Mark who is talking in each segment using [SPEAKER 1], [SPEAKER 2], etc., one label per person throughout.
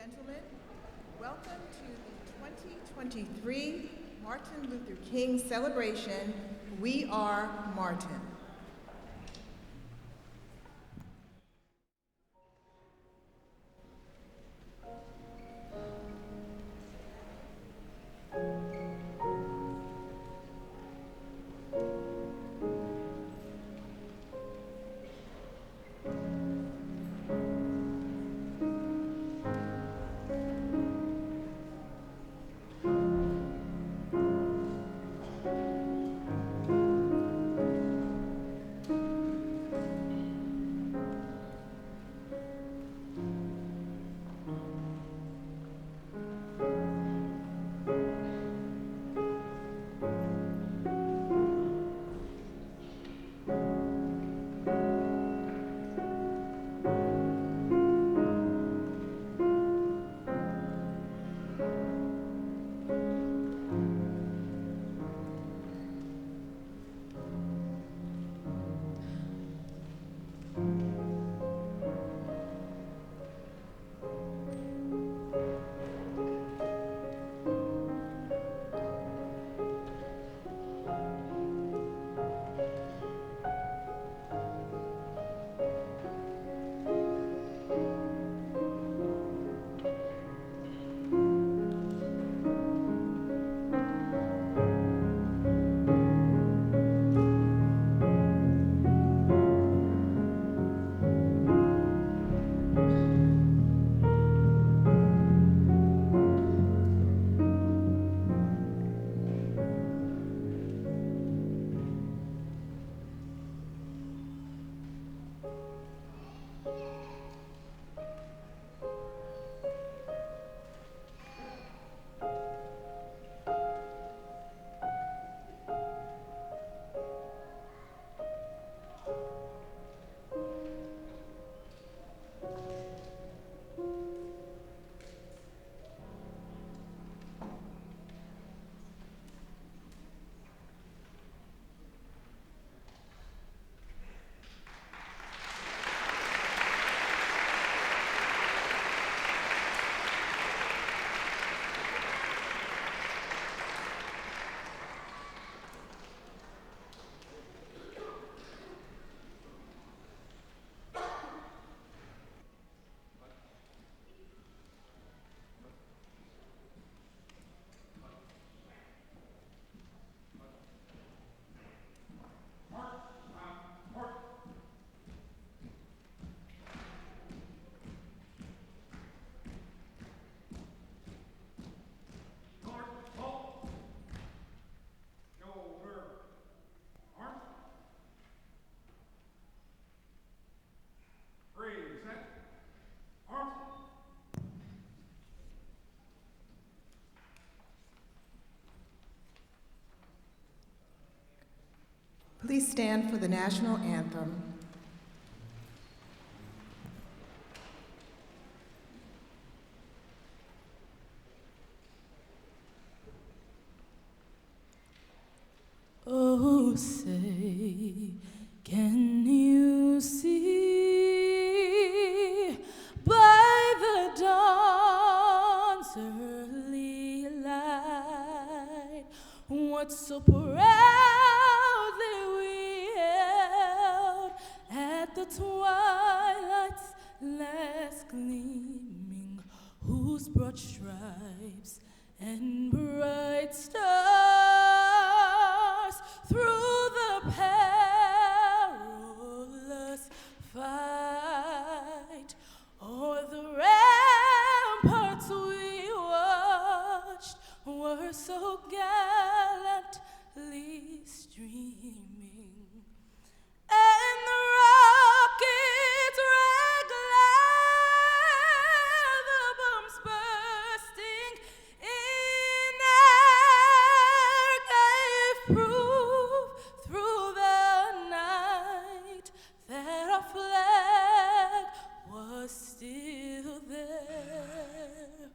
[SPEAKER 1] gentlemen, welcome to the 2023 Martin Luther King celebration, We Are Martin. Please stand for the national anthem.
[SPEAKER 2] Oh, say, can you see by the dawn's early light what so proudly we held at the twilight's last gleaming, whose broad stripes and bright stars through the perilous fight o'er the ramparts we watched were so gallantly streaming, and the rockets red glare, the bombs bursting in air gave proof through the night that our flag was still there.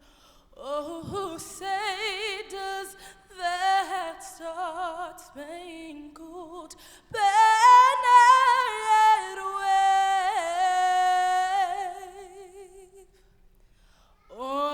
[SPEAKER 2] Oh, say does that star-spangled banner yet wave o'er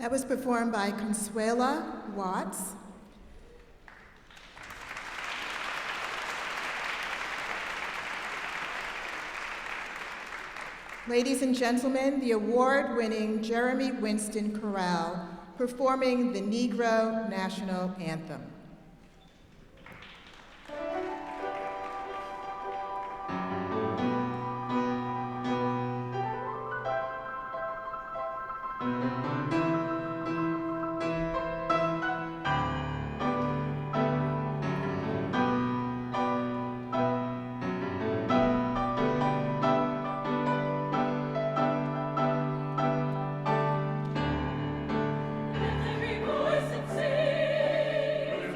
[SPEAKER 1] That was performed by Consuela Watts. Ladies and gentlemen, the award-winning Jeremy Winston Corral performing the Negro National Anthem.
[SPEAKER 2] Let every voice that sings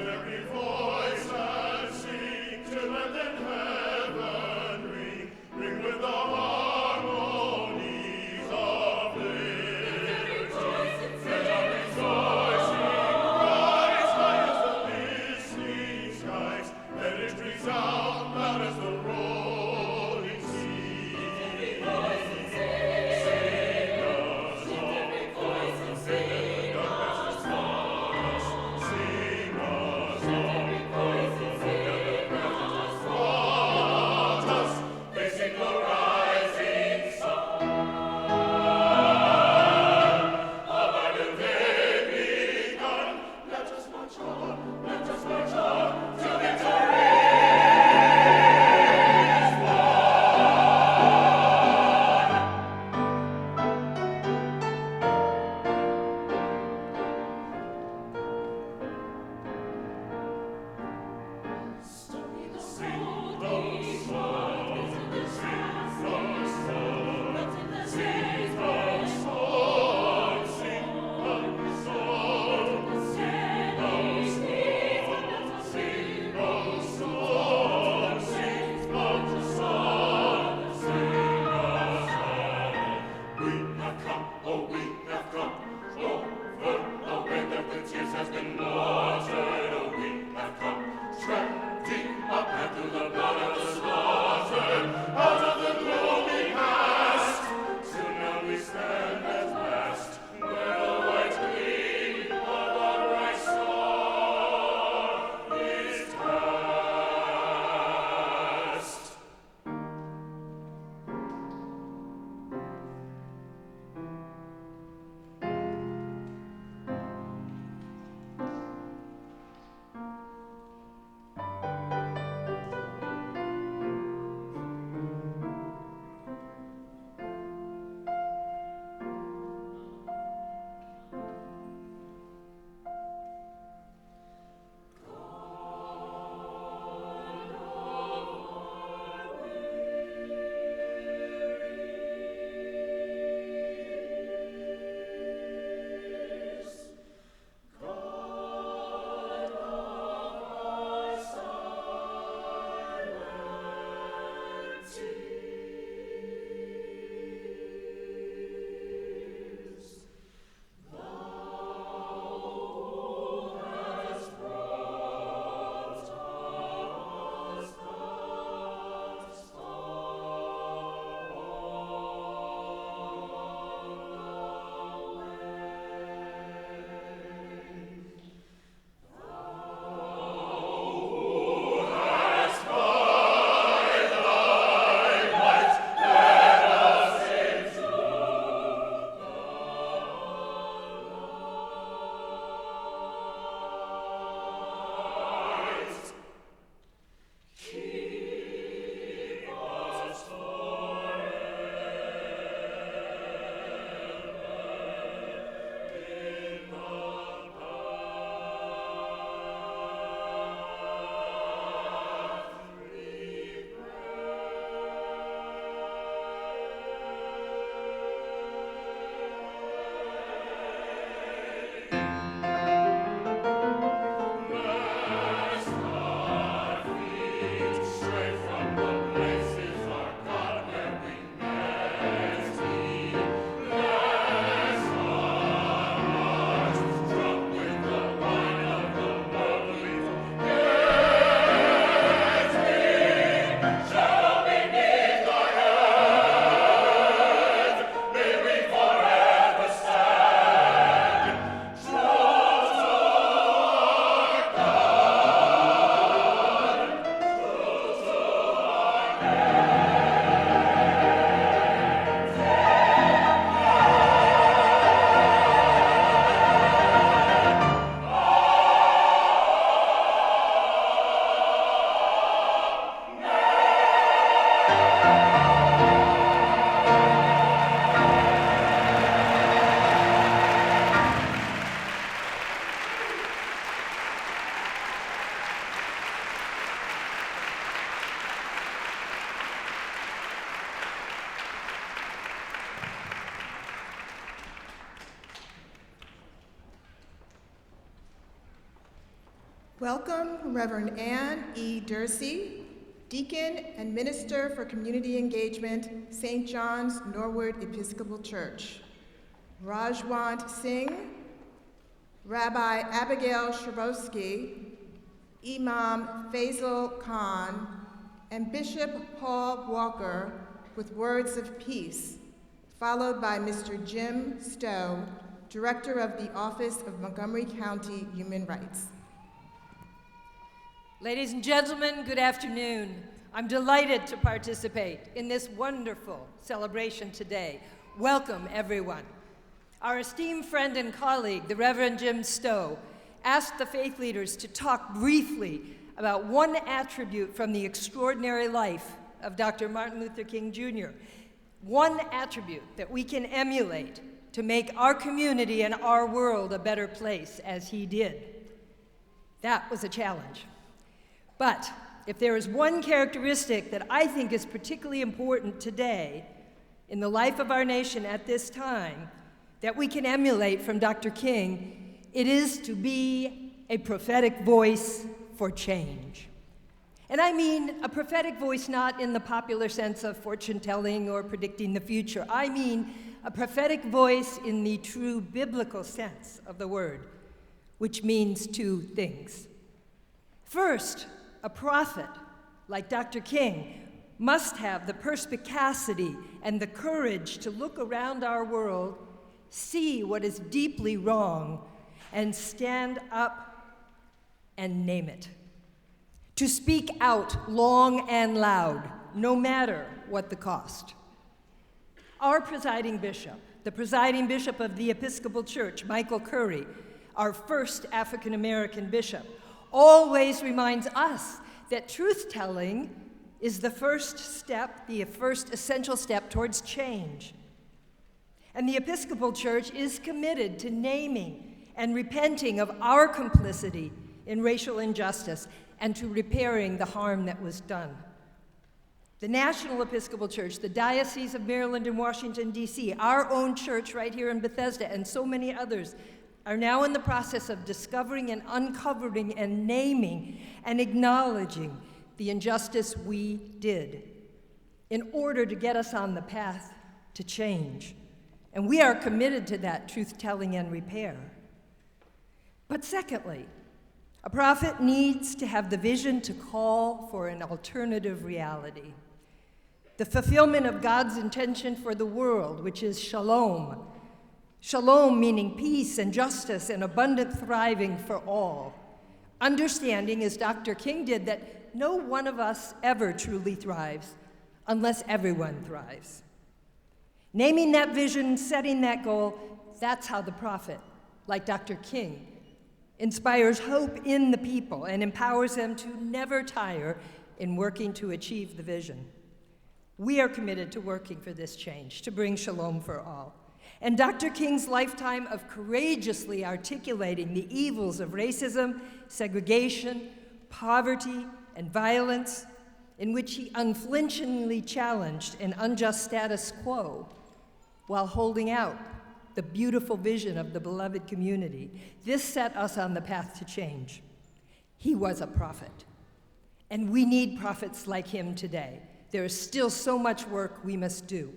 [SPEAKER 1] welcome Reverend Ann E. Dursey, Deacon and Minister for Community Engagement, St. John's Norwood Episcopal Church. Rajwant Singh, Rabbi Abigail Sharosky, Imam Faisal Khan, and Bishop Paul Walker with words of peace, followed by Mr. Jim Stowe, Director of the Office of Montgomery County Human Rights.
[SPEAKER 3] Ladies and gentlemen, good afternoon. I'm delighted to participate in this wonderful celebration today. Welcome, everyone. Our esteemed friend and colleague, the Reverend Jim Stowe, asked the faith leaders to talk briefly about one attribute from the extraordinary life of Dr. Martin Luther King Jr., one attribute that we can emulate to make our community and our world a better place, as he did. That was a challenge. But if there is one characteristic that I think is particularly important today in the life of our nation at this time that we can emulate from Dr. King, it is to be a prophetic voice for change. And I mean a prophetic voice not in the popular sense of fortune-telling or predicting the future. I mean a prophetic voice in the true biblical sense of the word, which means two things. First, a prophet, like Dr. King, must have the perspicacity and the courage to look around our world, see what is deeply wrong, and stand up and name it. To speak out long and loud, no matter what the cost. Our presiding bishop, the presiding bishop of the Episcopal Church, Michael Curry, our first African-American bishop, always reminds us that truth-telling is the first step, the first essential step towards change. And the Episcopal Church is committed to naming and repenting of our complicity in racial injustice and to repairing the harm that was done. The National Episcopal Church, the Diocese of Maryland and Washington, D.C., our own church right here in Bethesda, and so many others are now in the process of discovering and uncovering and naming and acknowledging the injustice we did in order to get us on the path to change. And we are committed to that truth-telling and repair. But secondly, a prophet needs to have the vision to call for an alternative reality. The fulfillment of God's intention for the world, which is shalom. Shalom meaning peace and justice and abundant thriving for all. Understanding, as Dr. King did, that no one of us ever truly thrives unless everyone thrives. Naming that vision, setting that goal, that's how the prophet, like Dr. King, inspires hope in the people and empowers them to never tire in working to achieve the vision. We are committed to working for this change, to bring shalom for all. And Dr. King's lifetime of courageously articulating the evils of racism, segregation, poverty, and violence, in which he unflinchingly challenged an unjust status quo while holding out the beautiful vision of the beloved community. This set us on the path to change. He was a prophet, and we need prophets like him today. There is still so much work we must do.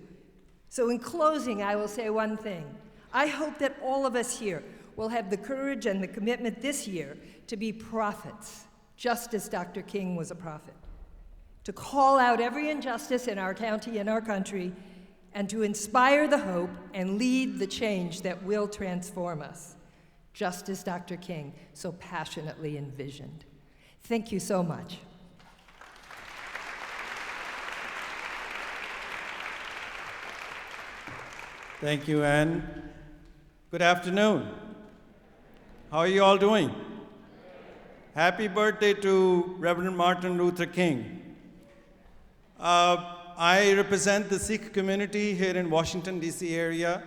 [SPEAKER 3] So in closing, I will say one thing. I hope that all of us here will have the courage and the commitment this year to be prophets, just as Dr. King was a prophet, to call out every injustice in our county and our country, and to inspire the hope and lead the change that will transform us, just as Dr. King so passionately envisioned. Thank you so much.
[SPEAKER 4] Thank you, Ann. Good afternoon. How are you all doing? Happy birthday to Reverend Martin Luther King. I represent the Sikh community here in Washington, D.C. area.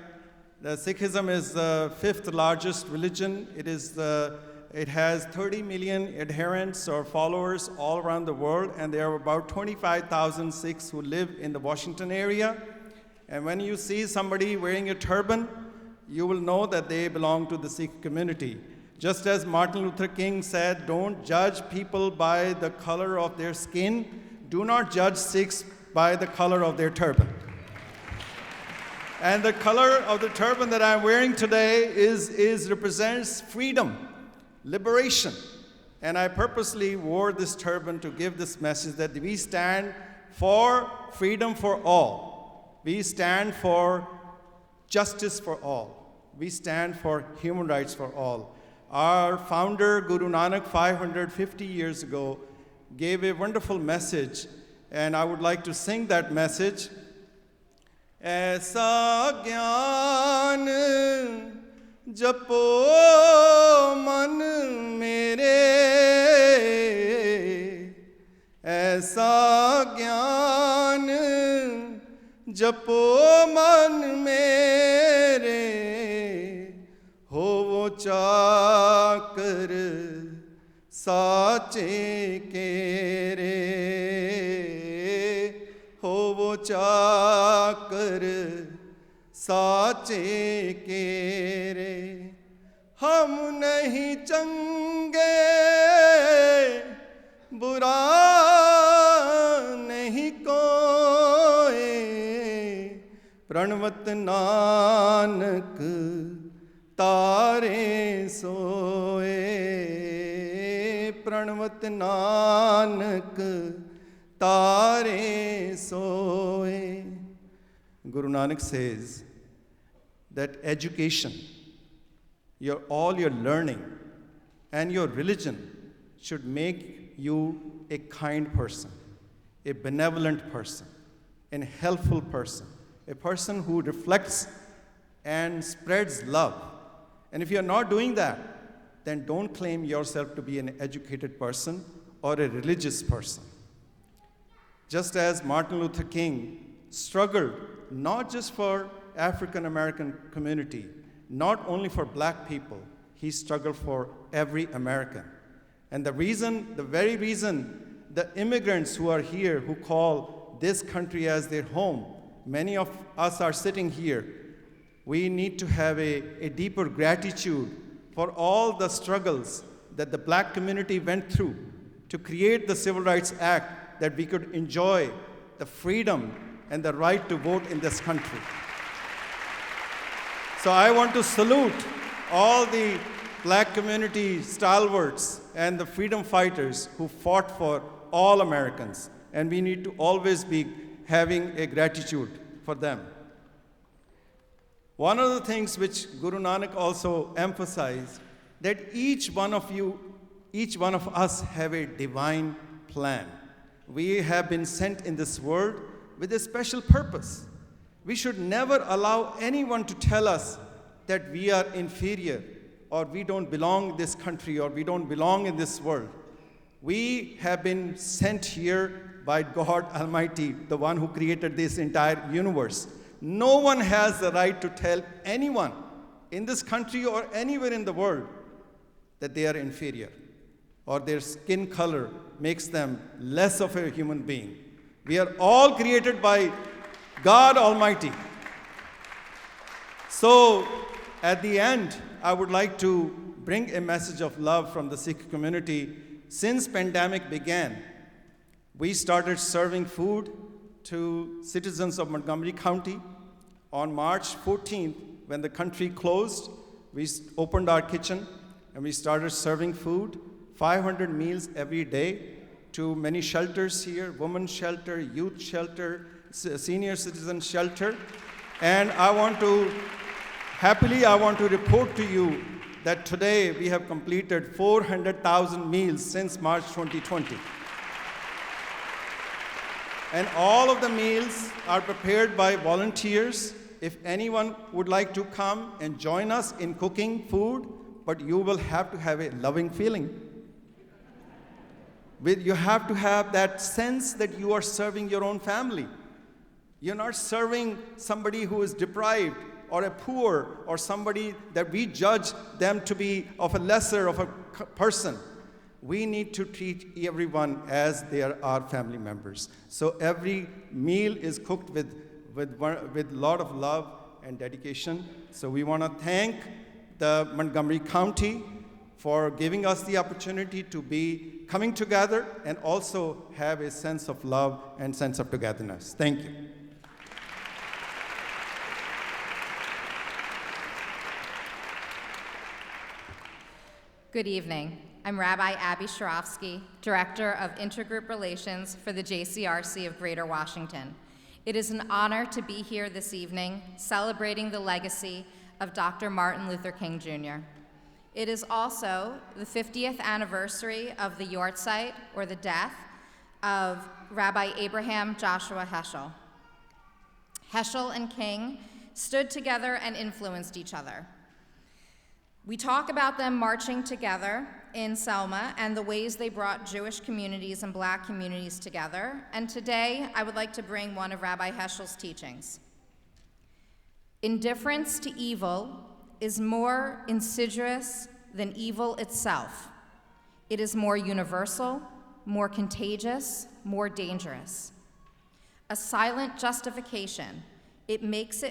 [SPEAKER 4] The Sikhism is the fifth largest religion. It has 30 million adherents or followers all around the world, and there are about 25,000 Sikhs who live in the Washington area. And when you see somebody wearing a turban, you will know that they belong to the Sikh community. Just as Martin Luther King said, don't judge people by the color of their skin. Do not judge Sikhs by the color of their turban. And the color of the turban that I'm wearing today represents freedom, liberation. And I purposely wore this turban to give this message that we stand for freedom for all. We stand for justice for all. We stand for human rights for all. Our founder, Guru Nanak, 550 years ago, gave a wonderful message, and I would like to sing that message. Aisa gyan japo man mere, aisa gyan japo man mere, ho wo chakar sache ke re, ho wo chakar sache ke re. Hum nahi change bura nahi koi, pranvat nanak तारे सोए, प्रणवत नानक तारे सोए. Guru Nanak says that education, all your learning and your religion should make you a kind person, a benevolent person, a helpful person, a person who reflects and spreads love. And if you're not doing that, then don't claim yourself to be an educated person or a religious person. Just as Martin Luther King struggled not just for African American community, not only for black people, he struggled for every American. And the very reason the immigrants who are here, who call this country as their home, many of us are sitting here, we need to have a deeper gratitude for all the struggles that the black community went through to create the Civil Rights Act, that we could enjoy the freedom and the right to vote in this country. So I want to salute all the black community stalwarts and the freedom fighters who fought for all Americans, and we need to always be having a gratitude for them. One of the things which Guru Nanak also emphasized, that each one of us have a divine plan. We have been sent in this world with a special purpose. We should never allow anyone to tell us that we are inferior, or we don't belong in this country, or we don't belong in this world. We have been sent here by God Almighty, the one who created this entire universe. No one has the right to tell anyone in this country or anywhere in the world that they are inferior, or their skin color makes them less of a human being. We are all created by God Almighty. So, at the end, I would like to bring a message of love from the Sikh community. Since pandemic began, we started serving food to citizens of Montgomery County. On March 14th, when the country closed, we opened our kitchen and we started serving food, 500 meals every day, to many shelters here, women's shelter, youth shelter, senior citizen shelter. And I want to report to you that today we have completed 400,000 meals since March 2020. And all of the meals are prepared by volunteers. If anyone would like to come and join us in cooking food, but you will have to have a loving feeling. You have to have that sense that you are serving your own family. You're not serving somebody who is deprived or a poor or somebody that we judge them to be of a lesser of a person. We need to treat everyone as they are our family members. So every meal is cooked with a lot of love and dedication. So we want to thank the Montgomery County for giving us the opportunity to be coming together and also have a sense of love and sense of togetherness. Thank you.
[SPEAKER 5] Good evening. I'm Rabbi Abby Sharofsky, Director of Intergroup Relations for the JCRC of Greater Washington. It is an honor to be here this evening celebrating the legacy of Dr. Martin Luther King Jr. It is also the 50th anniversary of the Yortzeit, or the death, of Rabbi Abraham Joshua Heschel. Heschel and King stood together and influenced each other. We talk about them marching together in Selma and the ways they brought Jewish communities and Black communities together. And today, I would like to bring one of Rabbi Heschel's teachings. Indifference to evil is more insidious than evil itself. It is more universal, more contagious, more dangerous. A silent justification. It makes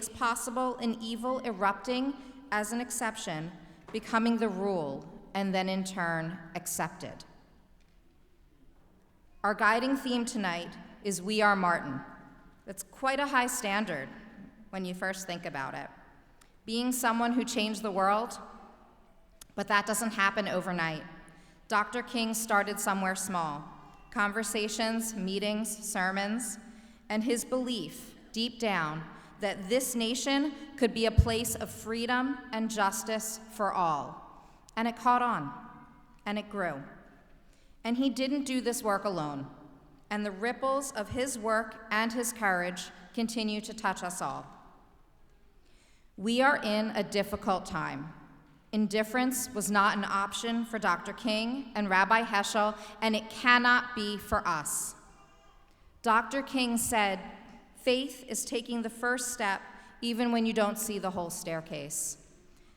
[SPEAKER 5] possible an evil erupting as an exception, becoming the rule, and then in turn, accepted. Our guiding theme tonight is We Are Martin. That's quite a high standard when you first think about it. Being someone who changed the world, but that doesn't happen overnight. Dr. King started somewhere small, conversations, meetings, sermons, and his belief deep down that this nation could be a place of freedom and justice for all. And it caught on, and it grew. And he didn't do this work alone, and the ripples of his work and his courage continue to touch us all. We are in a difficult time. Indifference was not an option for Dr. King and Rabbi Heschel, and it cannot be for us. Dr. King said, "Faith is taking the first step even when you don't see the whole staircase."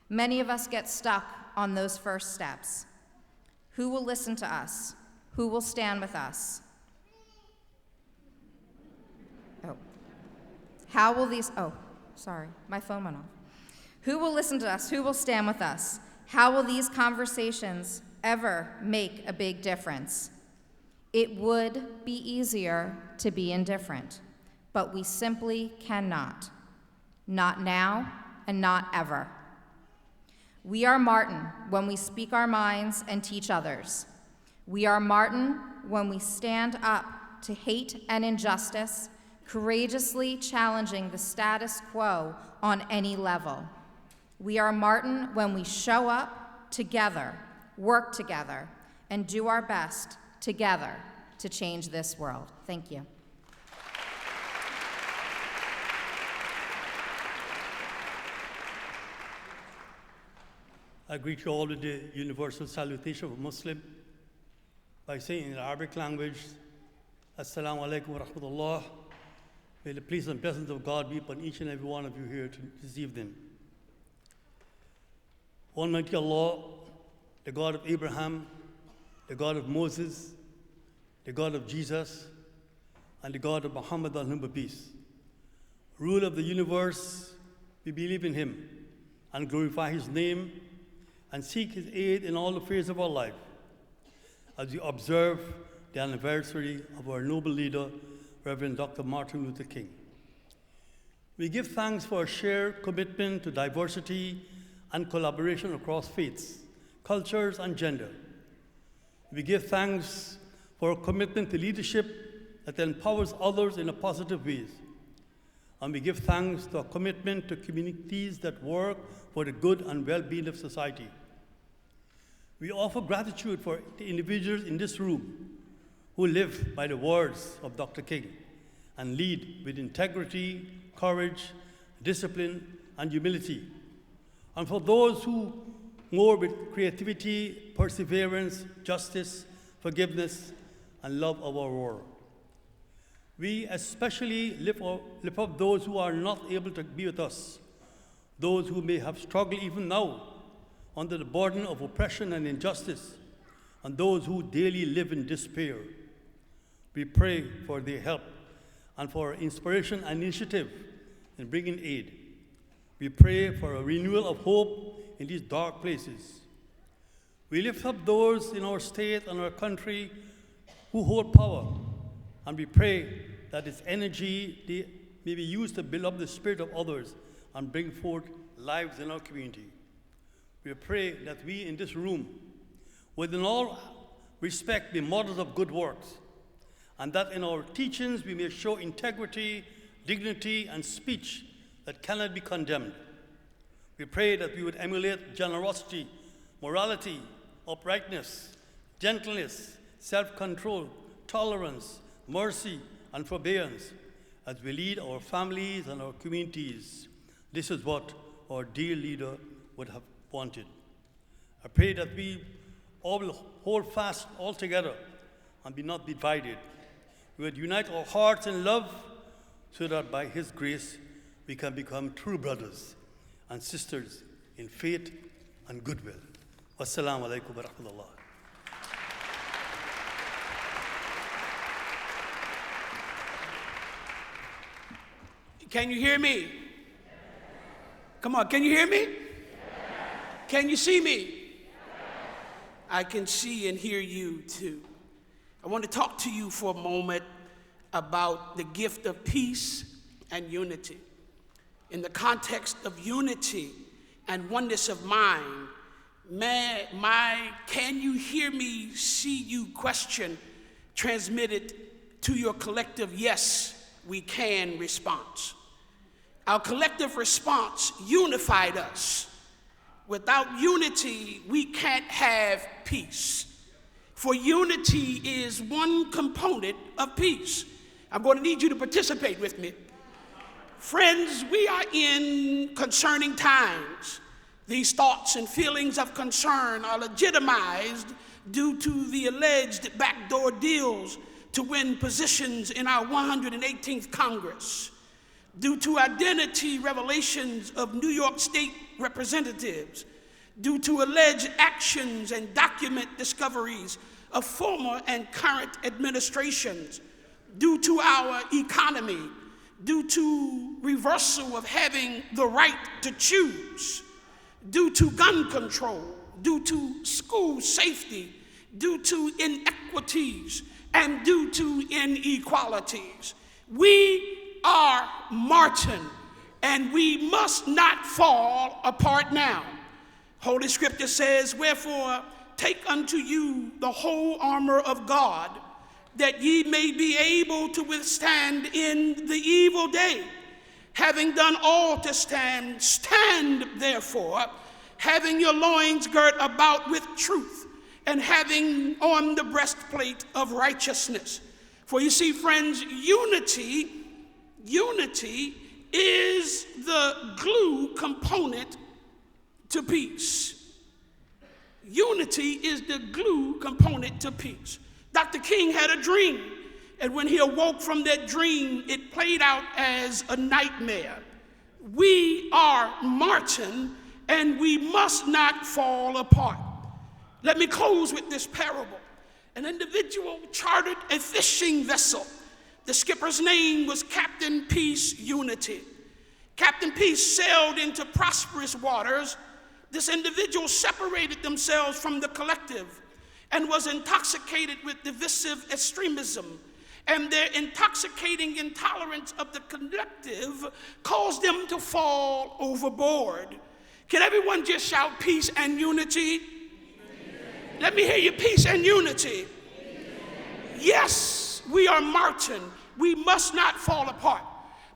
[SPEAKER 5] Many of us get stuck on those first steps. Who will listen to us? Who will stand with us? How will these, sorry, my phone went off. Who will listen to us? Who will stand with us? How will these conversations ever make a big difference? It would be easier to be indifferent, but we simply cannot. Not now and not ever. We are Martin when we speak our minds and teach others. We are Martin when we stand up to hate and injustice, courageously challenging the status quo on any level. We are Martin when we show up together, work together, and do our best together to change this world. Thank you.
[SPEAKER 6] I greet you all with the universal salutation of a Muslim by saying in the Arabic language, Assalamu alaikum wa rahmatullah. May the peace and blessings of God be upon each and every one of you here this evening. Almighty Allah, the God of Abraham, the God of Moses, the God of Jesus, and the God of Muhammad on whom be peace. Ruler of the universe, we believe in him and glorify his name and seek his aid in all affairs of our life as we observe the anniversary of our noble leader, Reverend Dr. Martin Luther King. We give thanks for a shared commitment to diversity and collaboration across faiths, cultures, and gender. We give thanks for a commitment to leadership that empowers others in a positive ways. And we give thanks to a commitment to communities that work for the good and well-being of society. We offer gratitude for the individuals in this room who live by the words of Dr. King and lead with integrity, courage, discipline, and humility. And for those who more with creativity, perseverance, justice, forgiveness, and love of our world. We especially lift up those who are not able to be with us, those who may have struggled even now under the burden of oppression and injustice, and those who daily live in despair. We pray for their help and for inspiration and initiative in bringing aid. We pray for a renewal of hope in these dark places. We lift up those in our state and our country who hold power, and we pray that this energy may be used to build up the spirit of others and bring forth lives in our community. We pray that we in this room would in all respect be models of good works, and that in our teachings we may show integrity, dignity, and speech that cannot be condemned. We pray that we would emulate generosity, morality, uprightness, gentleness, self-control, tolerance, mercy, and forbearance as we lead our families and our communities. This is what our dear leader would have wanted. I pray that we all will hold fast all together and be not divided. We would unite our hearts in love so that by His grace we can become true brothers and sisters in faith and goodwill. Wassalamu alaikum wa rahmatullah.
[SPEAKER 7] Can you hear me? Come on, can you hear me? Can you see me? I can see and hear you too. I want to talk to you for a moment about the gift of peace and unity. In the context of unity and oneness of mind, my can you hear me, see you question transmitted to your collective yes, we can response. Our collective response unified us. Without unity, we can't have peace. For unity is one component of peace. I'm going to need you to participate with me. Friends, we are in concerning times. These thoughts and feelings of concern are legitimized due to the alleged backdoor deals to win positions in our 118th Congress, due to identity revelations of New York State representatives, due to alleged actions and document discoveries of former and current administrations, due to our economy, due to reversal of having the right to choose, due to gun control, due to school safety, due to inequities, and due to inequalities. We are marching, and we must not fall apart now. Holy Scripture says, wherefore take unto you the whole armor of God, that ye may be able to withstand in the evil day. Having done all to stand, stand therefore, having your loins girt about with truth, and having on the breastplate of righteousness. For you see, friends, unity is the glue component to peace. Unity is the glue component to peace. Dr. King had a dream, and when he awoke from that dream, it played out as a nightmare. We are marching, and we must not fall apart. Let me close with this parable. An individual chartered a fishing vessel. The skipper's name was Captain Peace Unity. Captain Peace sailed into prosperous waters. This individual separated themselves from the collective and was intoxicated with divisive extremism. And their intoxicating intolerance of the collective caused them to fall overboard. Can everyone just shout peace and unity? Let me hear you, peace and unity. Yes, we are marching. We must not fall apart.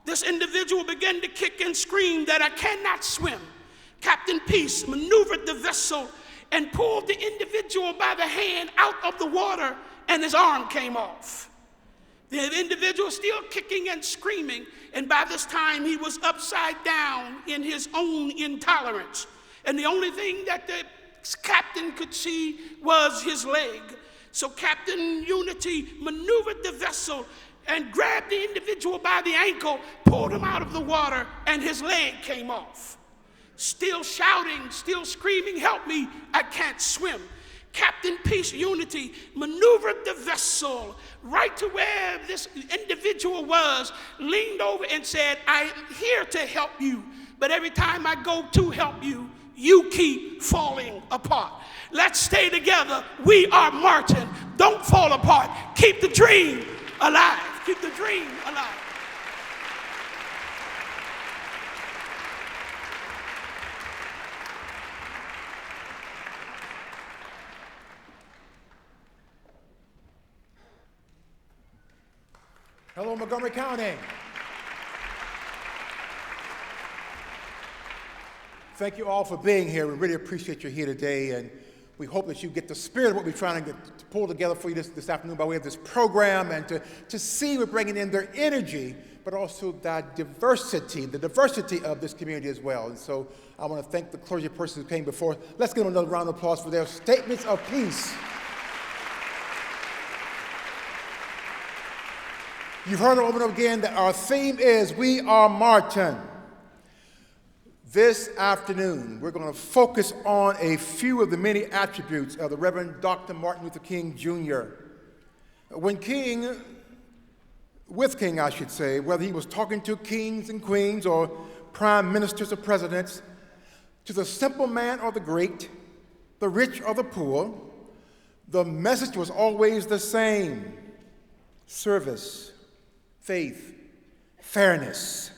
[SPEAKER 7] This individual began to kick and scream that I cannot swim. Captain Peace maneuvered the vessel and pulled the individual by the hand out of the water, and his arm came off. The individual still kicking and screaming, and by this time he was upside down in his own intolerance. And the only thing that the captain could see was his leg. So Captain Unity maneuvered the vessel and grabbed the individual by the ankle, pulled him out of the water, and his leg came off. Still shouting, still screaming, help me, I can't swim. Captain Peace Unity maneuvered the vessel right to where this individual was, leaned over and said, I'm here to help you, but every time I go to help you, you keep falling apart. Let's stay together. We are Martin. Don't fall apart. Keep the dream alive. Keep the dream alive.
[SPEAKER 8] Hello, Montgomery County. Thank you all for being here. We really appreciate you here today, and we hope that you get the spirit of what we're trying to pull together for you this afternoon by way of this program, and to see we're bringing in their energy, but also the diversity of this community as well. And so I want to thank the clergy persons who came before. Let's give them another round of applause for their statements of peace. You've heard it over and over again that our theme is We Are Martin. This afternoon, we're going to focus on a few of the many attributes of the Reverend Dr. Martin Luther King Jr. With King, I should say, whether he was talking to kings and queens or prime ministers or presidents, to the simple man or the great, the rich or the poor, the message was always the same: service, faith, fairness,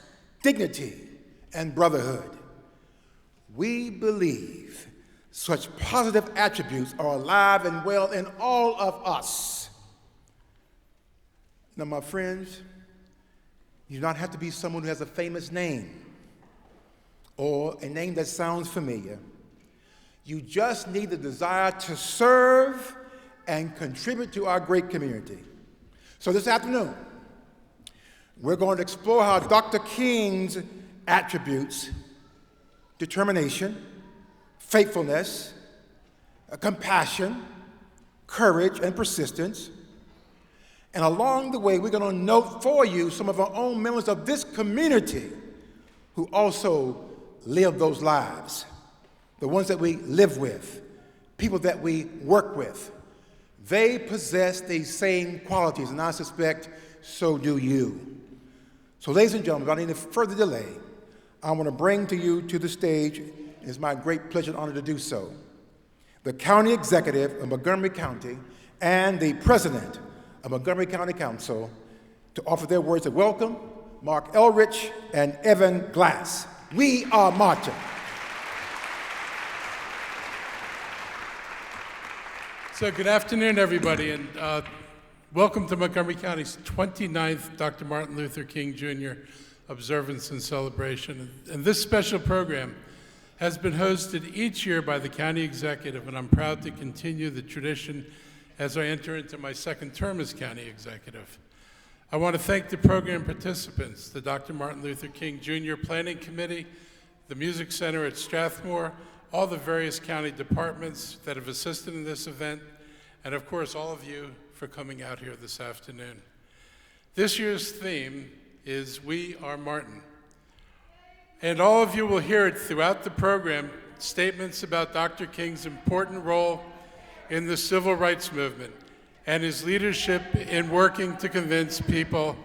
[SPEAKER 8] dignity, and brotherhood. We believe such positive attributes are alive and well in all of us. Now, my friends, you do not have to be someone who has a famous name or a name that sounds familiar. You just need the desire to serve and contribute to our great community. So this afternoon, we're going to explore how Dr. King's attributes, determination, faithfulness, compassion, courage, and persistence. And along the way, we're going to note for you some of our own members of this community who also live those lives, the ones that we live with, people that we work with. They possess these same qualities, and I suspect so do you. So, ladies and gentlemen, without any further delay, I want to bring to you to the stage, and it's my great pleasure and honor to do so, the County Executive of Montgomery County and the President of Montgomery County Council to offer their words of welcome, Mark Elrich and Evan Glass. We are Martin.
[SPEAKER 9] So good afternoon, everybody, and welcome to Montgomery County's 29th Dr. Martin Luther King Jr. observance and celebration. And this special program has been hosted each year by the County Executive, and I'm proud to continue the tradition as I enter into my second term as County Executive. I want to thank the program participants, the Dr. Martin Luther King Jr. Planning Committee, the Music Center at Strathmore, all the various county departments that have assisted in this event, and of course all of you for coming out here this afternoon. This year's theme is We Are Martin. And all of you will hear it throughout the program, statements about Dr. King's important role in the civil rights movement and his leadership in working to convince people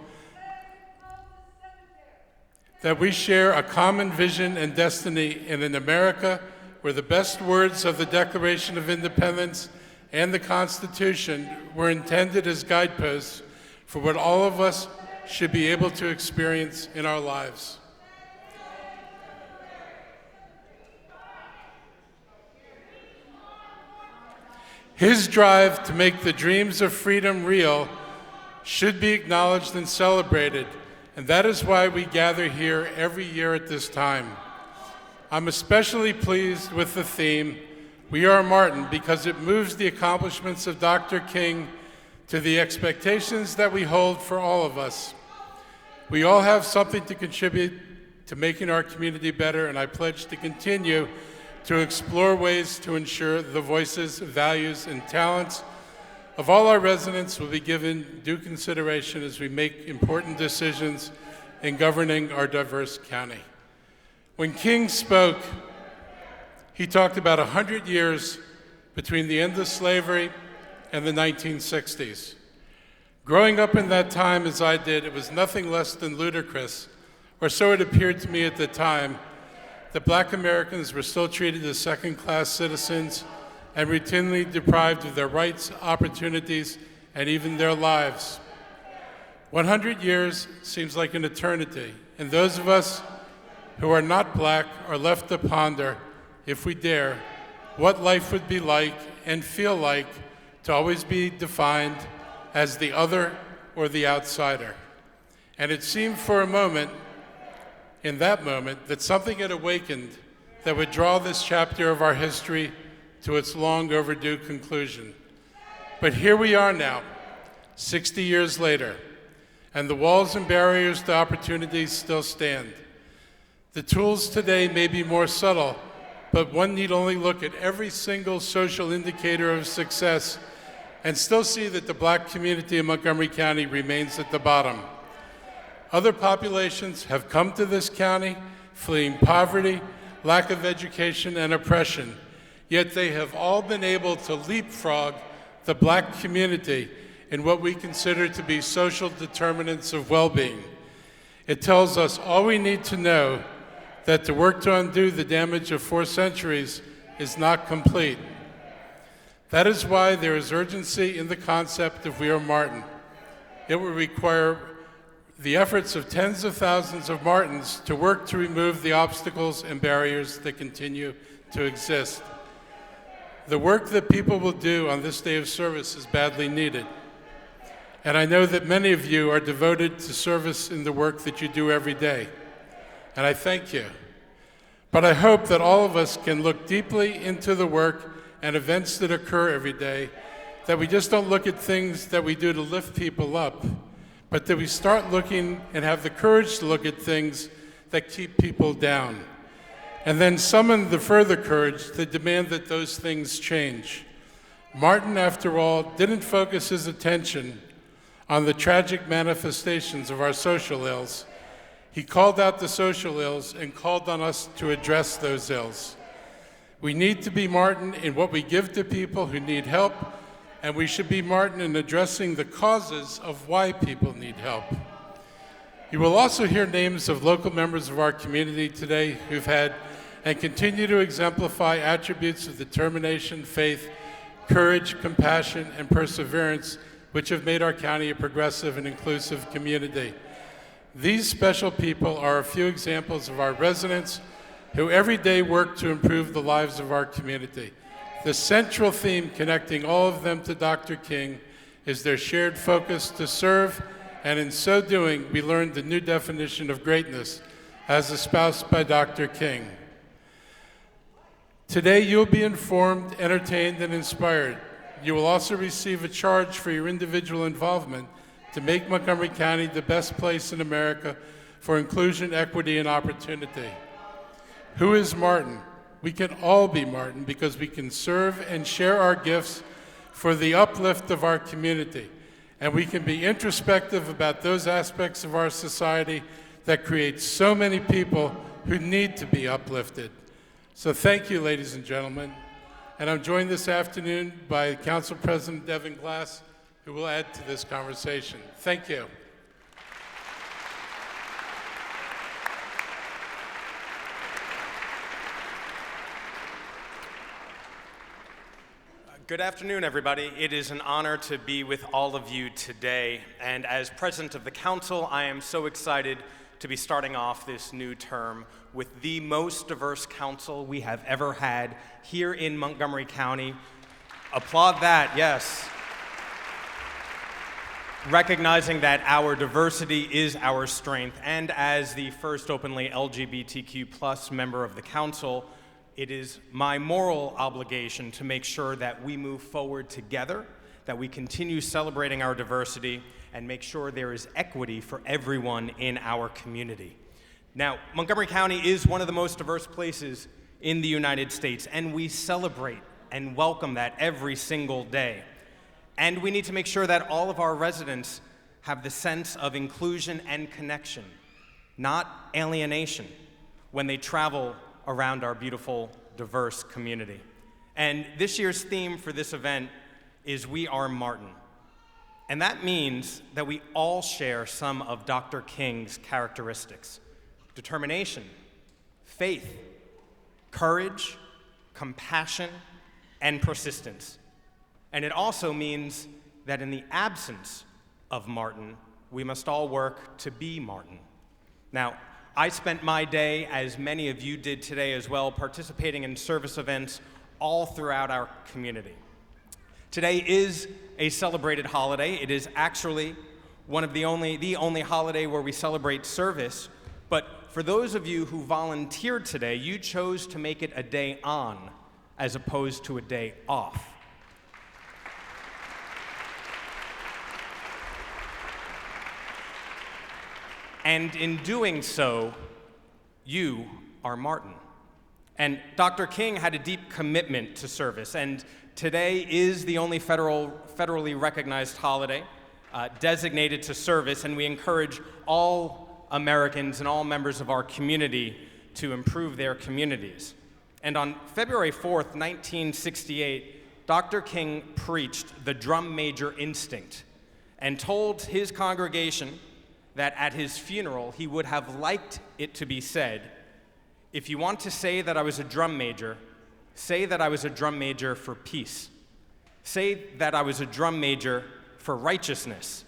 [SPEAKER 9] that we share a common vision and destiny in an America where the best words of the Declaration of Independence and the Constitution were intended as guideposts for what all of us should be able to experience in our lives. His drive to make the dreams of freedom real should be acknowledged and celebrated, and that is why we gather here every year at this time. I'm especially pleased with the theme, We Are Martin, because it moves the accomplishments of Dr. King to the expectations that we hold for all of us. We all have something to contribute to making our community better, and I pledge to continue to explore ways to ensure the voices, values, and talents of all our residents will be given due consideration as we make important decisions in governing our diverse county. When King spoke, he talked about 100 years between the end of slavery and the 1960s. Growing up in that time as I did, it was nothing less than ludicrous, or so it appeared to me at the time, that Black Americans were still treated as second-class citizens and routinely deprived of their rights, opportunities, and even their lives. 100 years seems like an eternity, and those of us who are not Black are left to ponder, if we dare, what life would be like and feel like to always be defined as the other or the outsider. And it seemed for a moment, in that moment, that something had awakened that would draw this chapter of our history to its long overdue conclusion. But here we are now, 60 years later, and the walls and barriers to opportunity still stand. The tools today may be more subtle, but one need only look at every single social indicator of success and still see that the Black community in Montgomery County remains at the bottom. Other populations have come to this county fleeing poverty, lack of education, and oppression, yet they have all been able to leapfrog the Black community in what we consider to be social determinants of well-being. It tells us all we need to know, that the work to undo the damage of 4 centuries is not complete. That is why there is urgency in the concept of We Are Martin. It will require the efforts of tens of thousands of Martins to work to remove the obstacles and barriers that continue to exist. The work that people will do on this day of service is badly needed. And I know that many of you are devoted to service in the work that you do every day. And I thank you. But I hope that all of us can look deeply into the work and events that occur every day, that we just don't look at things that we do to lift people up, but that we start looking and have the courage to look at things that keep people down, and then summon the further courage to demand that those things change. Martin, after all, didn't focus his attention on the tragic manifestations of our social ills. He called out the social ills and called on us to address those ills. We need to be Martin in what we give to people who need help, and we should be Martin in addressing the causes of why people need help. You will also hear names of local members of our community today who've had and continue to exemplify attributes of determination, faith, courage, compassion, and perseverance, which have made our county a progressive and inclusive community. These special people are a few examples of our residents who every day work to improve the lives of our community. The central theme connecting all of them to Dr. King is their shared focus to serve, and in so doing, we learned the new definition of greatness as espoused by Dr. King. Today, you'll be informed, entertained, and inspired. You will also receive a charge for your individual involvement to make Montgomery County the best place in America for inclusion, equity, and opportunity. Who is Martin? We can all be Martin because we can serve and share our gifts for the uplift of our community. And we can be introspective about those aspects of our society that create so many people who need to be uplifted. So thank you, ladies and gentlemen. And I'm joined this afternoon by Council President Devin Glass, who will add to this conversation. Thank you.
[SPEAKER 10] Good afternoon, everybody. It is an honor to be with all of you today. And as president of the council, I am so excited to be starting off this new term with the most diverse council we have ever had here in Montgomery County. Applaud that, yes. Recognizing that our diversity is our strength, and as the first openly LGBTQ+ member of the council, it is my moral obligation to make sure that we move forward together, that we continue celebrating our diversity, and make sure there is equity for everyone in our community. Now, Montgomery County is one of the most diverse places in the United States, and we celebrate and welcome that every single day. And we need to make sure that all of our residents have the sense of inclusion and connection, not alienation, when they travel around our beautiful, diverse community. And this year's theme for this event is We Are Martin. And that means that we all share some of Dr. King's characteristics: determination, faith, courage, compassion, and persistence. And it also means that in the absence of Martin, we must all work to be Martin. Now, I spent my day, as many of you did today as well, participating in service events all throughout our community. Today is a celebrated holiday. It is actually one of the only holiday where we celebrate service. But for those of you who volunteered today, you chose to make it a day on as opposed to a day off. And in doing so, you are Martin. And Dr. King had a deep commitment to service, and today is the only federally recognized holiday designated to service, and we encourage all Americans and all members of our community to improve their communities. And on February 4th, 1968, Dr. King preached the drum major instinct and told his congregation that at his funeral he would have liked it to be said, "If you want to say that I was a drum major, say that I was a drum major for peace. Say that I was a drum major for righteousness,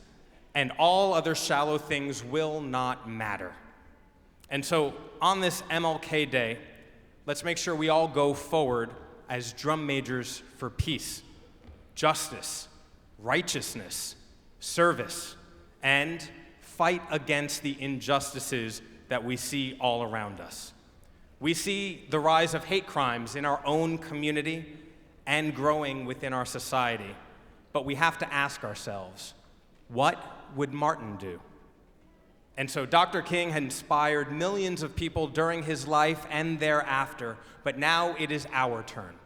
[SPEAKER 10] and all other shallow things will not matter." And so on this MLK Day, let's make sure we all go forward as drum majors for peace, justice, righteousness, service, and fight against the injustices that we see all around us. We see the rise of hate crimes in our own community and growing within our society. But we have to ask ourselves, what would Martin do? And so Dr. King had inspired millions of people during his life and thereafter, but now it is our turn.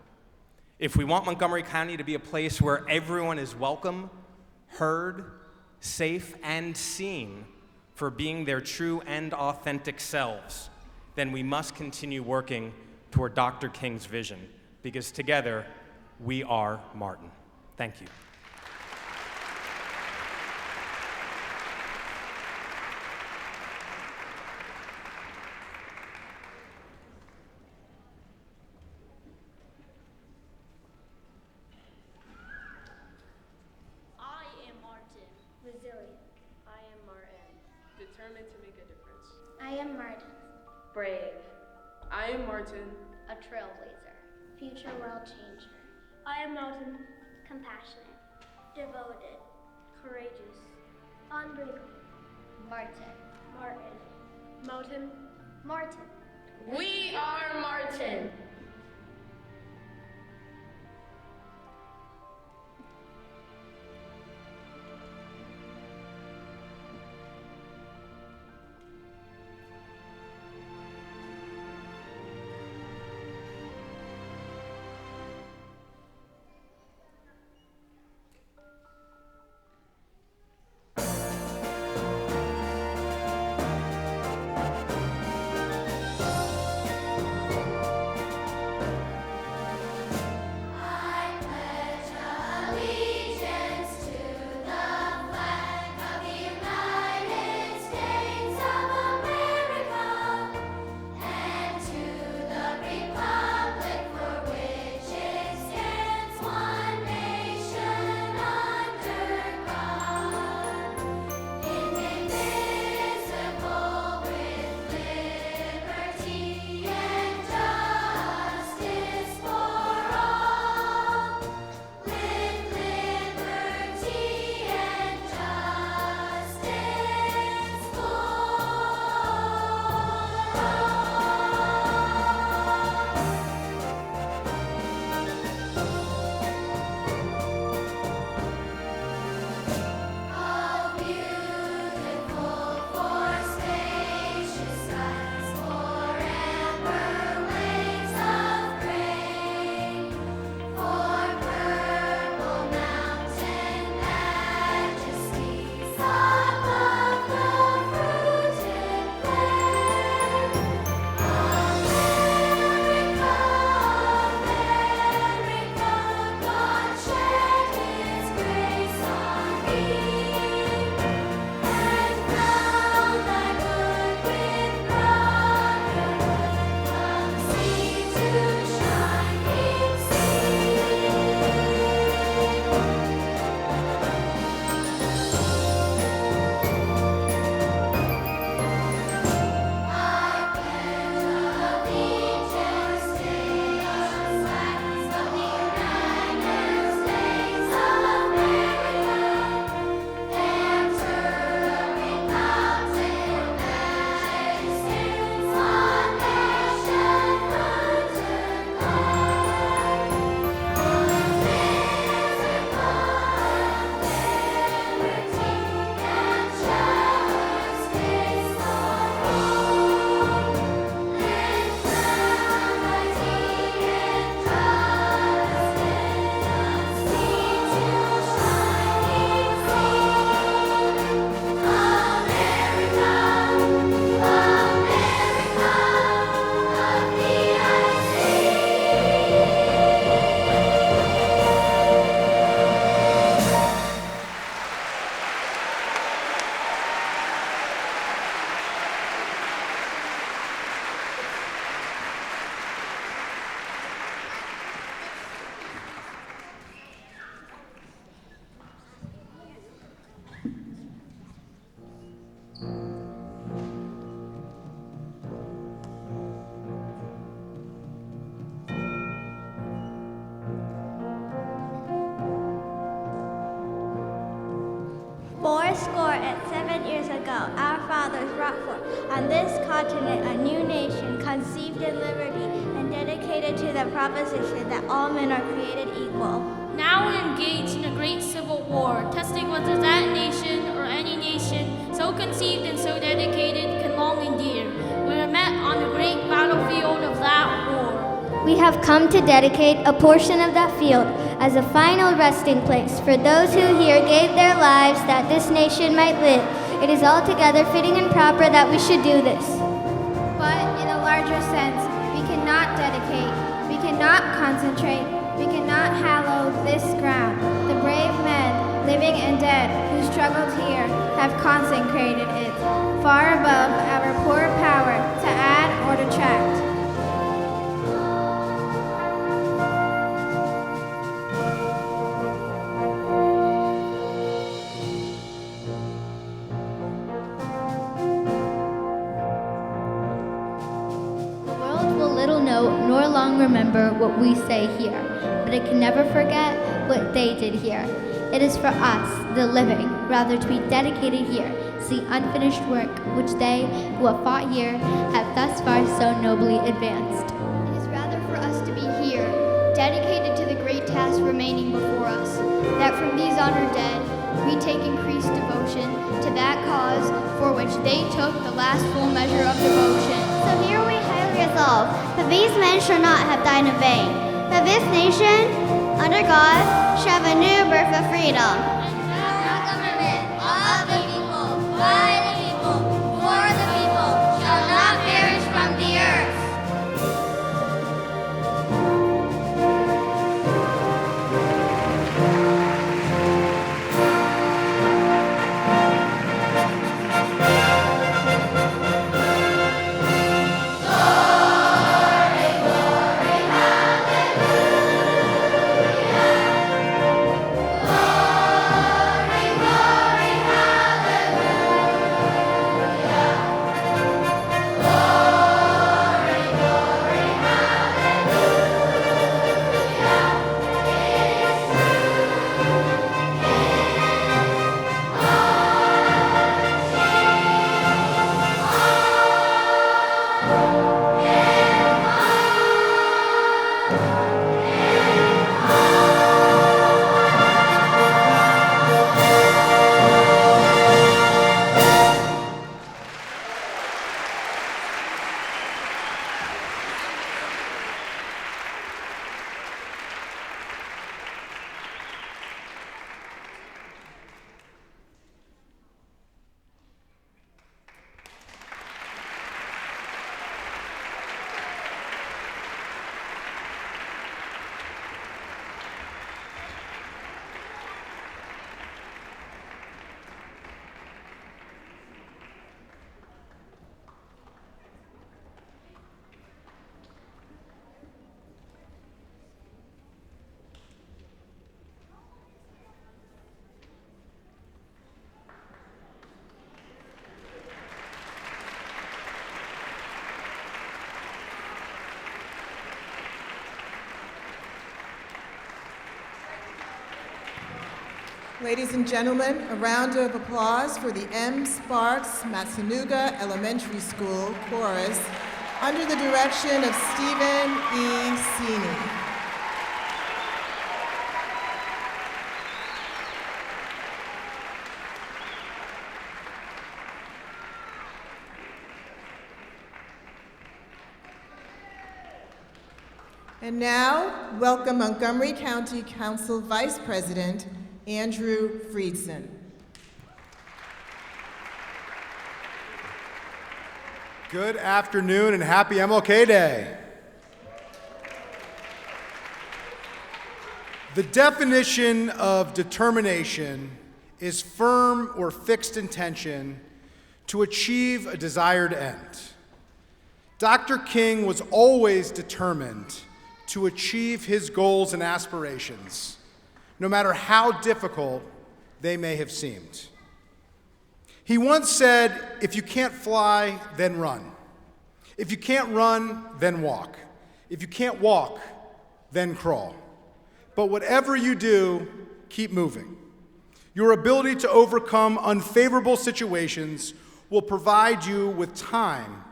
[SPEAKER 10] If we want Montgomery County to be a place where everyone is welcome, heard, safe, and seen for being their true and authentic selves, then we must continue working toward Dr. King's vision, because together we are Martin. Thank you.
[SPEAKER 11] I am Martin. Resilient.
[SPEAKER 12] I am Martin. Determined to make a difference.
[SPEAKER 11] I am Martin.
[SPEAKER 12] Brave. I am Martin.
[SPEAKER 11] A trailblazer. Future world changer. I am Martin. Compassionate. Devoted. Courageous. Unbreakable. Martin. Martin. Martin. Martin.
[SPEAKER 12] We are Martin.
[SPEAKER 11] 7 years ago, our fathers brought forth on this continent a new nation, conceived in liberty and dedicated to the proposition that all men are created equal.
[SPEAKER 13] Now we're engaged in a great civil war, testing whether that nation or any nation so conceived and so dedicated can long endure. We are met on the great battlefield of that war.
[SPEAKER 11] We have come to dedicate a portion of that field as a final resting place for those who here gave their lives that this nation might live. It is altogether fitting and proper that we should do this. But in a larger sense, we cannot dedicate, we cannot concentrate, we cannot hallow this ground. The brave men, living and dead, who struggled here, have consecrated it, far above our poor power to add or detract.
[SPEAKER 14] Nor long remember what we say here, but it can never forget what they did here. It is for us, the living, rather to be dedicated here, to the unfinished work which they who have fought here have thus far so nobly advanced.
[SPEAKER 15] It is rather for us to be here, dedicated to the great task remaining before us, that from these honored dead we take increased devotion to that cause for which they took the last full measure of devotion.
[SPEAKER 11] So here we highly resolve that these men shall not have died in vain, that this nation, under God, shall have a new birth of freedom. And government of the people, by the people, for the people, shall not perish from the earth.
[SPEAKER 1] Ladies and gentlemen, a round of applause for the M. Sparks Matsunuga Elementary School Chorus under the direction of Stephen E. Sini. And now, welcome Montgomery County Council Vice President, Andrew Friedson.
[SPEAKER 16] Good afternoon and happy MLK Day. The definition of determination is firm or fixed intention to achieve a desired end. Dr. King was always determined to achieve his goals and aspirations, no matter how difficult they may have seemed. He once said, if you can't fly, then run. If you can't run, then walk. If you can't walk, then crawl. But whatever you do, keep moving. Your ability to overcome unfavorable situations will provide you with time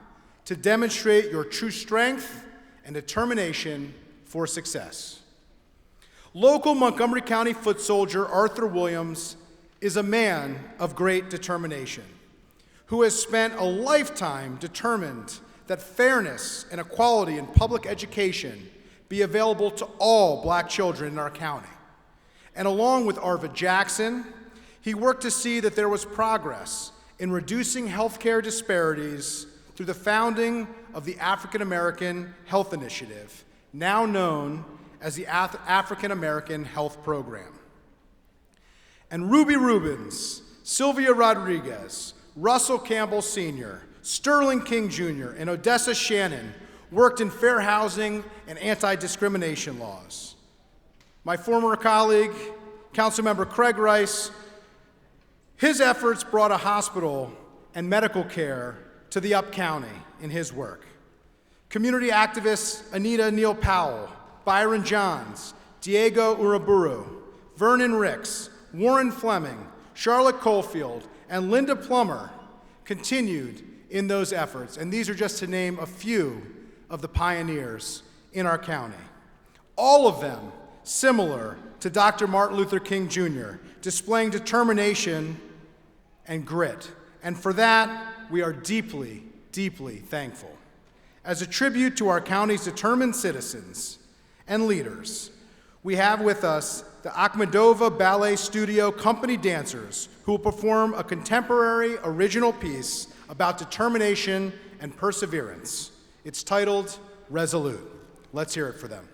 [SPEAKER 16] to demonstrate your true strength and determination for success. Local Montgomery County foot soldier Arthur Williams is a man of great determination who has spent a lifetime determined that fairness and equality in public education be available to all black children in our county. And along with Arvid Jackson, he worked to see that there was progress in reducing healthcare disparities through the founding of the African American Health Initiative, now known as the African American Health Program. And Ruby Rubens, Sylvia Rodriguez, Russell Campbell Sr., Sterling King Jr., and Odessa Shannon worked in fair housing and anti-discrimination laws. My former colleague, Councilmember Craig Rice, his efforts brought a hospital and medical care to the Up County in his work. Community activists Anita Neal Powell, Byron Johns, Diego Uraburu, Vernon Ricks, Warren Fleming, Charlotte Coalfield, and Linda Plummer continued in those efforts, and these are just to name a few of the pioneers in our county. All of them similar to Dr. Martin Luther King Jr., displaying determination and grit. And for that, we are deeply, deeply thankful. As a tribute to our county's determined citizens and leaders, we have with us the Akhmedova Ballet Studio Company dancers who will perform a contemporary original piece about determination and perseverance. It's titled Resolute. Let's hear it for them.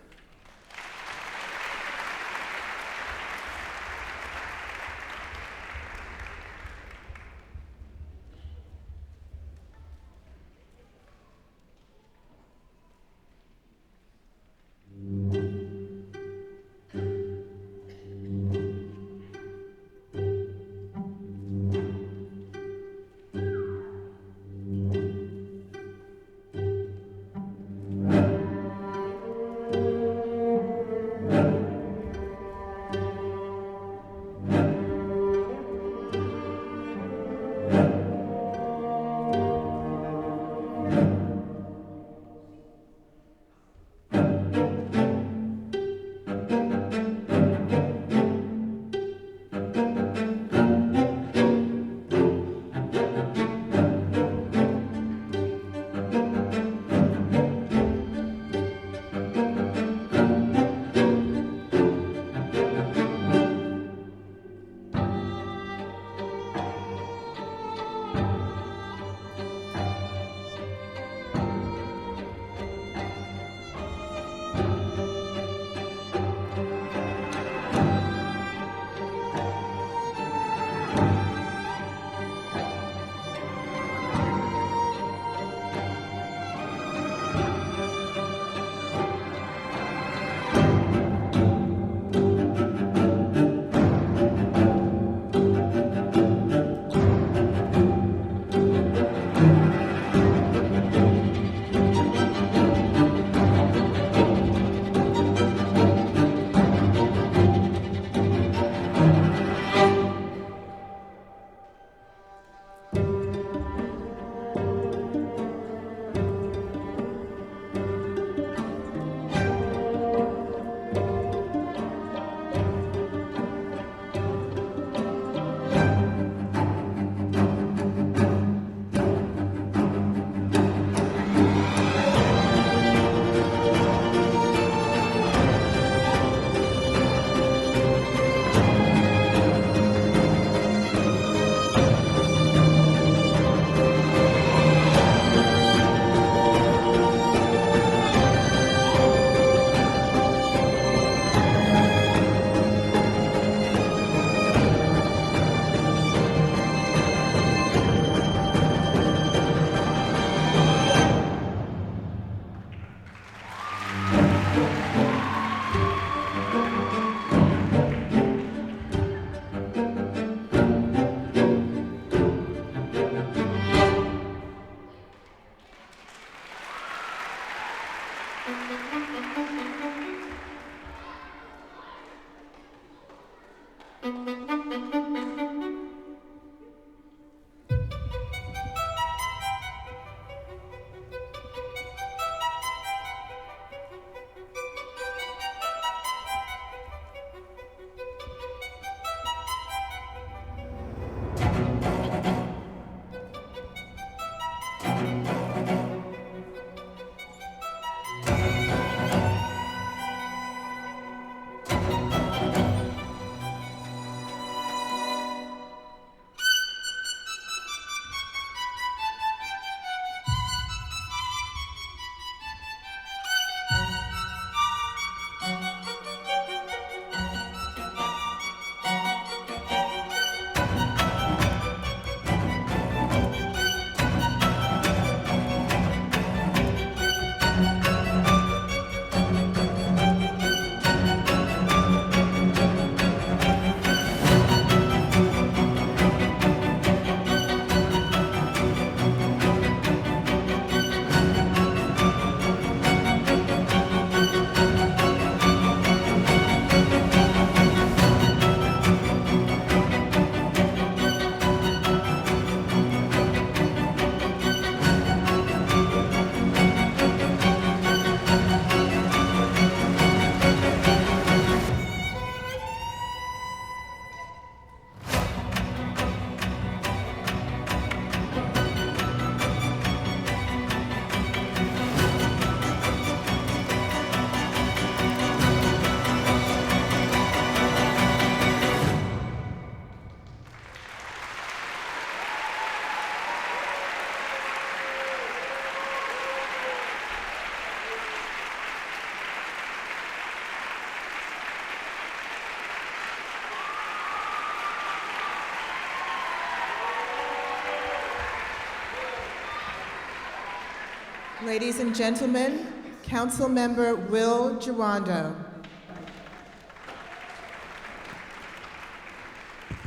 [SPEAKER 1] Ladies and gentlemen, Council Member Will Jawando.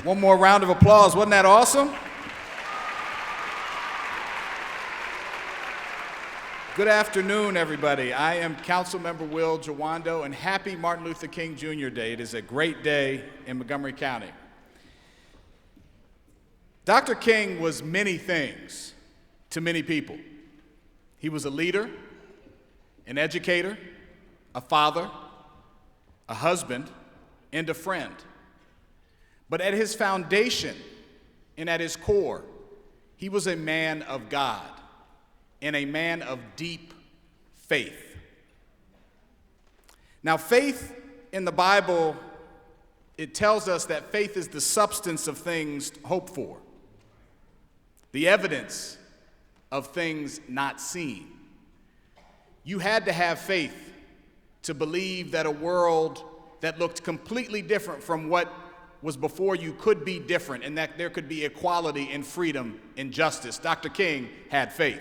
[SPEAKER 17] One more round of applause. Wasn't that awesome? Good afternoon, everybody. I am Councilmember Will Jawando, and happy Martin Luther King Jr. Day. It is a great day in Montgomery County. Dr. King was many things to many people. He was a leader, an educator, a father, a husband, and a friend. But at his foundation and at his core, he was a man of God and a man of deep faith. Now, faith in the Bible, it tells us that faith is the substance of things hoped for, the evidence of things not seen. You had to have faith to believe that a world that looked completely different from what was before you could be different, and that there could be equality and freedom and justice. Dr. King had faith.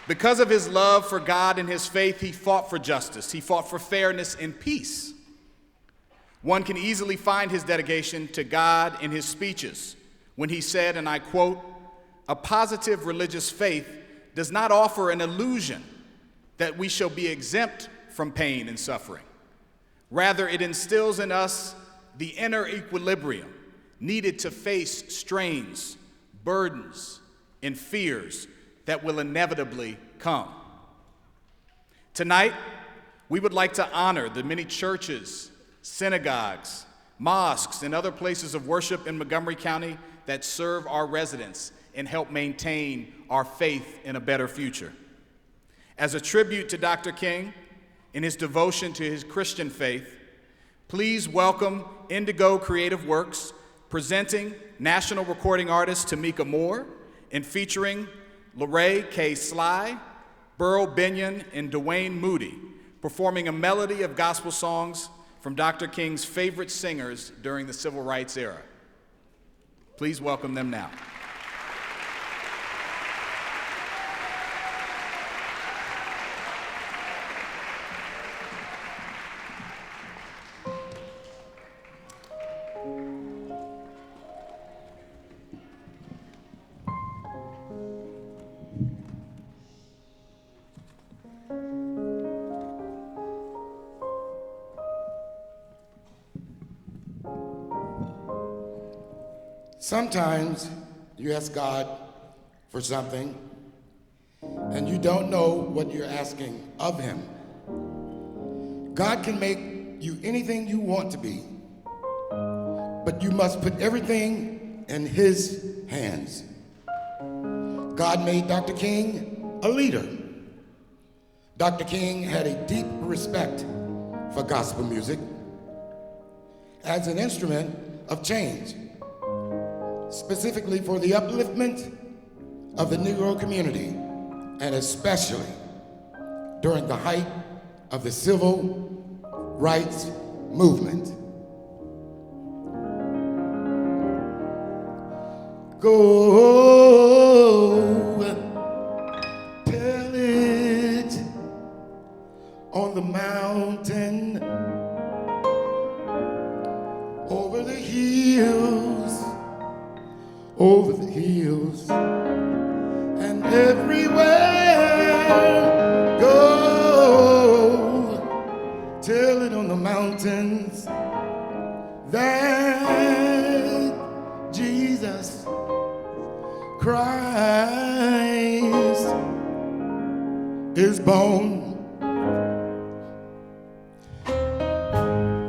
[SPEAKER 17] Because of his love for God and his faith, he fought for justice. He fought for fairness and peace. One can easily find his dedication to God in his speeches when he said, and I quote, "A positive religious faith does not offer an illusion that we shall be exempt from pain and suffering. Rather, it instills in us the inner equilibrium needed to face strains, burdens, and fears that will inevitably come." Tonight, we would like to honor the many churches, synagogues, mosques, and other places of worship in Montgomery County that serve our residents and help maintain our faith in a better future. As a tribute to Dr. King and his devotion to his Christian faith, please welcome Indigo Creative Works, presenting national recording artist Tamika Moore and featuring Lorraine K. Sly, Burl Binion, and Dwayne Moody, performing a melody of gospel songs from Dr. King's favorite singers during the Civil Rights era. Please welcome them now.
[SPEAKER 18] Sometimes you ask God for something and you don't know what you're asking of him. God can make you anything you want to be, but you must put everything in his hands. God made Dr. King a leader. Dr. King had a deep respect for gospel music as an instrument of change, specifically for the upliftment of the Negro community, and especially during the height of the civil rights movement. Go tell it on the mountain, over the hills, over the hills, and everywhere. Go tell it on the mountains that Jesus Christ is born.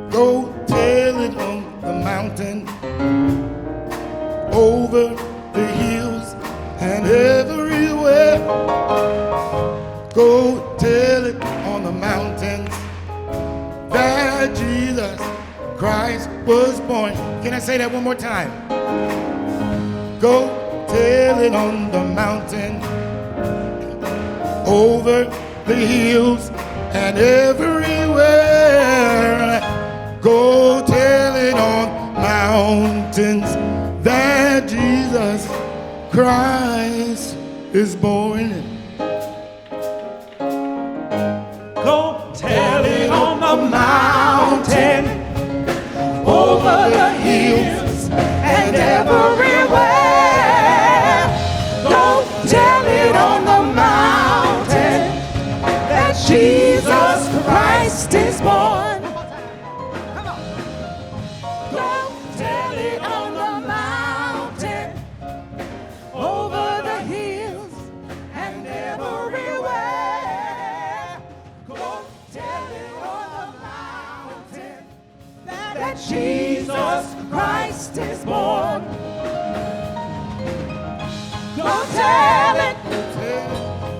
[SPEAKER 18] Go tell it on the mountain, over the hills, and everywhere. Go tell it on the mountains that Jesus Christ was born. Can I say that one more time? Go tell it on the mountain, over the hills, and everywhere. Go tell it on mountains Jesus Christ is born.
[SPEAKER 19] Go tell it on the mountain, over the hills and everywhere. Go tell it on the mountain that Jesus Christ is born. Go tell it on the mountain, over the hills and everywhere. Go tell it on the mountain that Jesus Christ is born. Go tell it.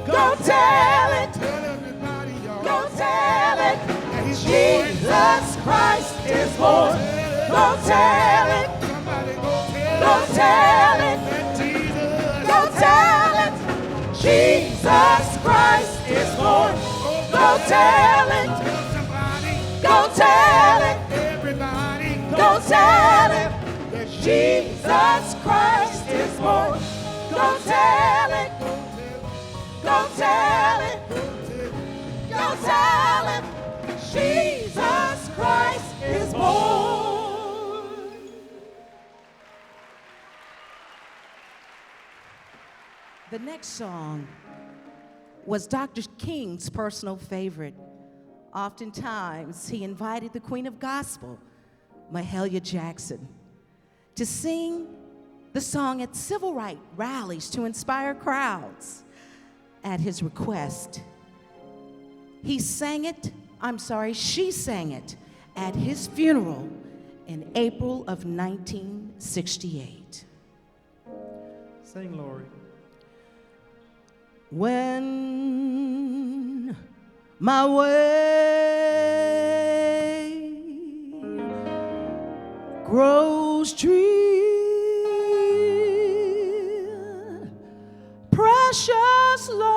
[SPEAKER 19] Go tell it. Go tell it. Jesus Christ is born. Go tell it. Go tell it. Go tell it. Jesus Christ is born. Go tell it. Go tell it. Go tell it. Jesus Christ is born. Go tell it. Go tell it. Go tell it. Jesus Christ is born.
[SPEAKER 20] The next song was Dr. King's personal favorite. Oftentimes, he invited the Queen of Gospel, Mahalia Jackson, to sing the song at civil rights rallies to inspire crowds. At his request, she sang it at his funeral in April of 1968.
[SPEAKER 19] Sing, Lori.
[SPEAKER 20] When my way grows drear, precious Lord,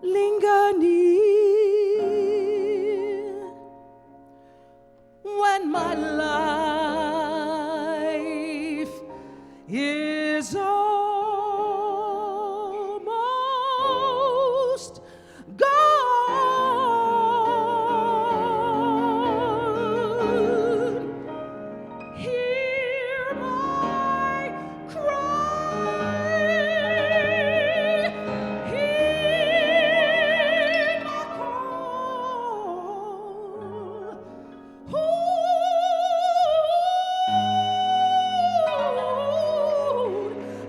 [SPEAKER 20] linger near. When my life is almost gone, hear my cry, hear my call. Hold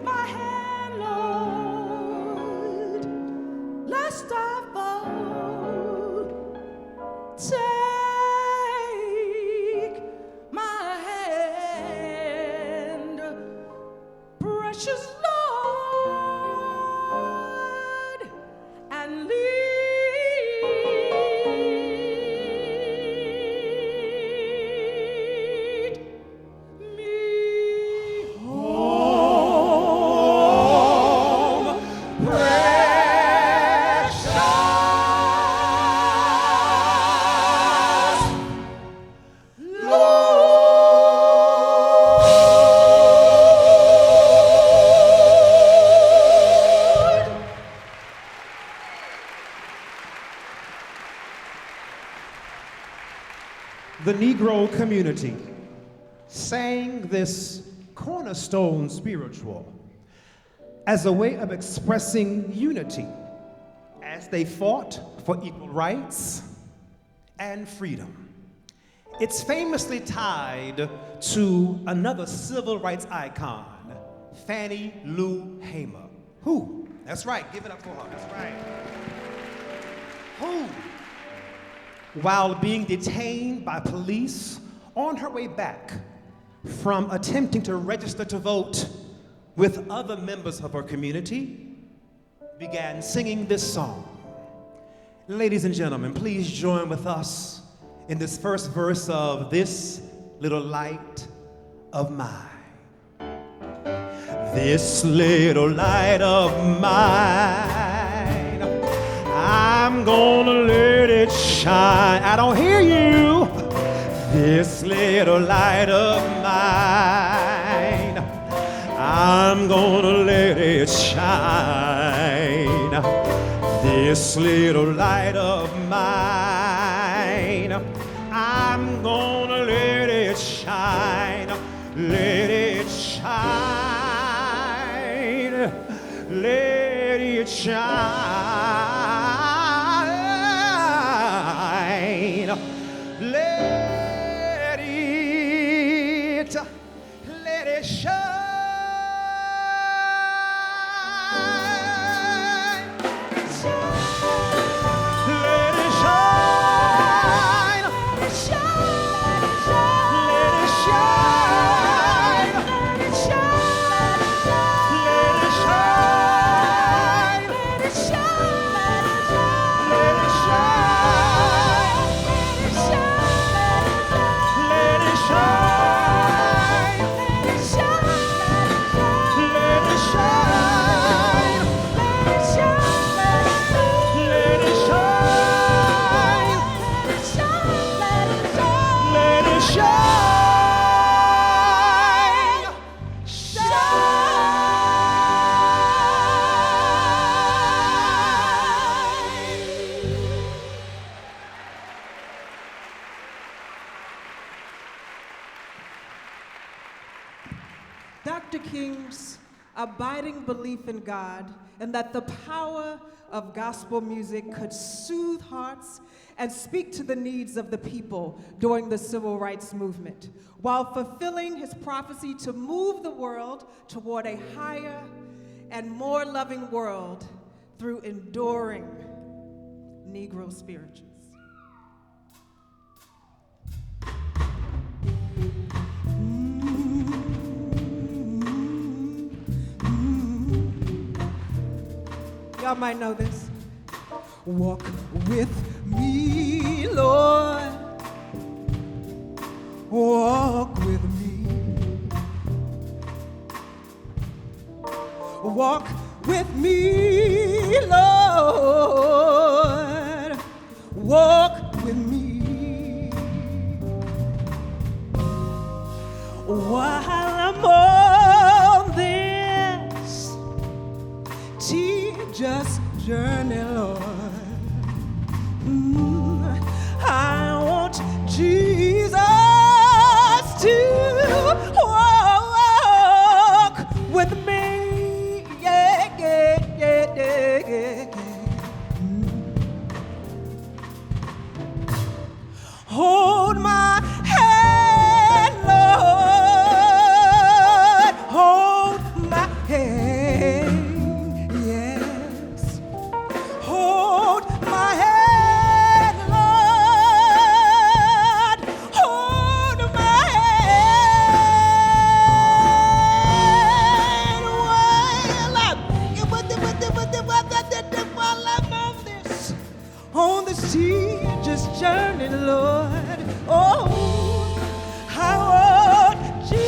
[SPEAKER 20] my hand, Lord, lest I fall. Take my hand, precious Lord, and lead me home, precious Lord.
[SPEAKER 19] The Negro community sang this cornerstone spiritual as a way of expressing unity as they fought for equal rights and freedom. It's famously tied to another civil rights icon, Fannie Lou Hamer. Who? That's right, give it up for her. That's right. Who, while being detained by police on her way back from attempting to register to vote with other members of her community, began singing this song. Ladies and gentlemen, please join with us in this first verse of This Little Light of Mine. This little light of mine, I'm gonna let it shine. I don't hear you. This little light of mine, I'm gonna let it shine. This little light of mine, I'm gonna let it shine. Let it shine. Let it shine. Let it shine.
[SPEAKER 21] Dr. King's abiding belief in God and that the power of gospel music could soothe hearts and speak to the needs of the people during the civil rights movement, while fulfilling his prophecy to move the world toward a higher and more loving world through enduring Negro spirituals. Y'all might know this. Walk with me, Lord. Walk with me. Walk with me, Lord. Walk with me. While I'm on this just journey, Lord. I want Jesus to walk with me. Yeah, yeah, yeah, yeah, yeah. Hold my hand, Lord. Hold my hand. On this just journey, Lord. Oh, I want Jesus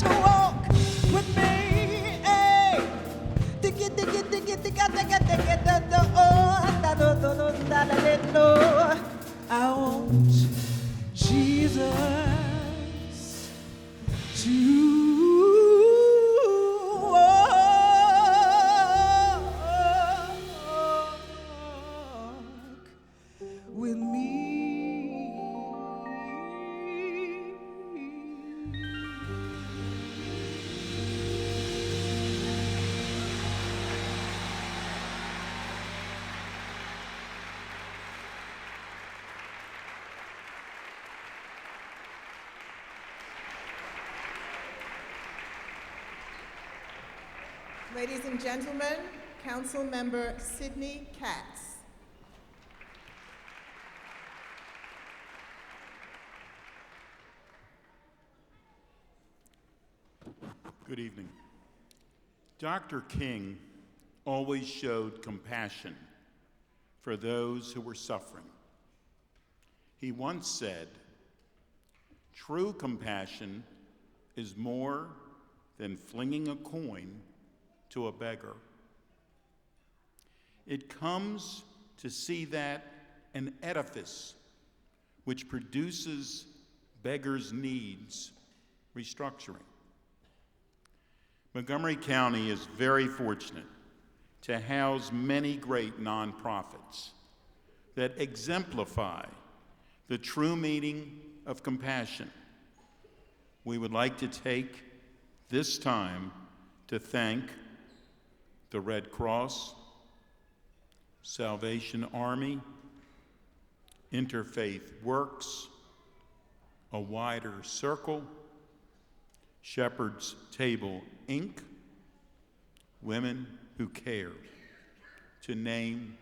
[SPEAKER 21] to walk with me. Hey, I want Jesus to with me.
[SPEAKER 1] Ladies and gentlemen, Council Member Sidney Katz.
[SPEAKER 22] Good evening. Dr. King always showed compassion for those who were suffering. He once said, "True compassion is more than flinging a coin to a beggar. It comes to see that an edifice which produces beggars' needs restructuring. Montgomery County is very fortunate to house many great nonprofits that exemplify the true meaning of compassion. We would like to take this time to thank the Red Cross, Salvation Army, Interfaith Works, A Wider Circle, Shepherd's Table, Inc., Women Who Care, to name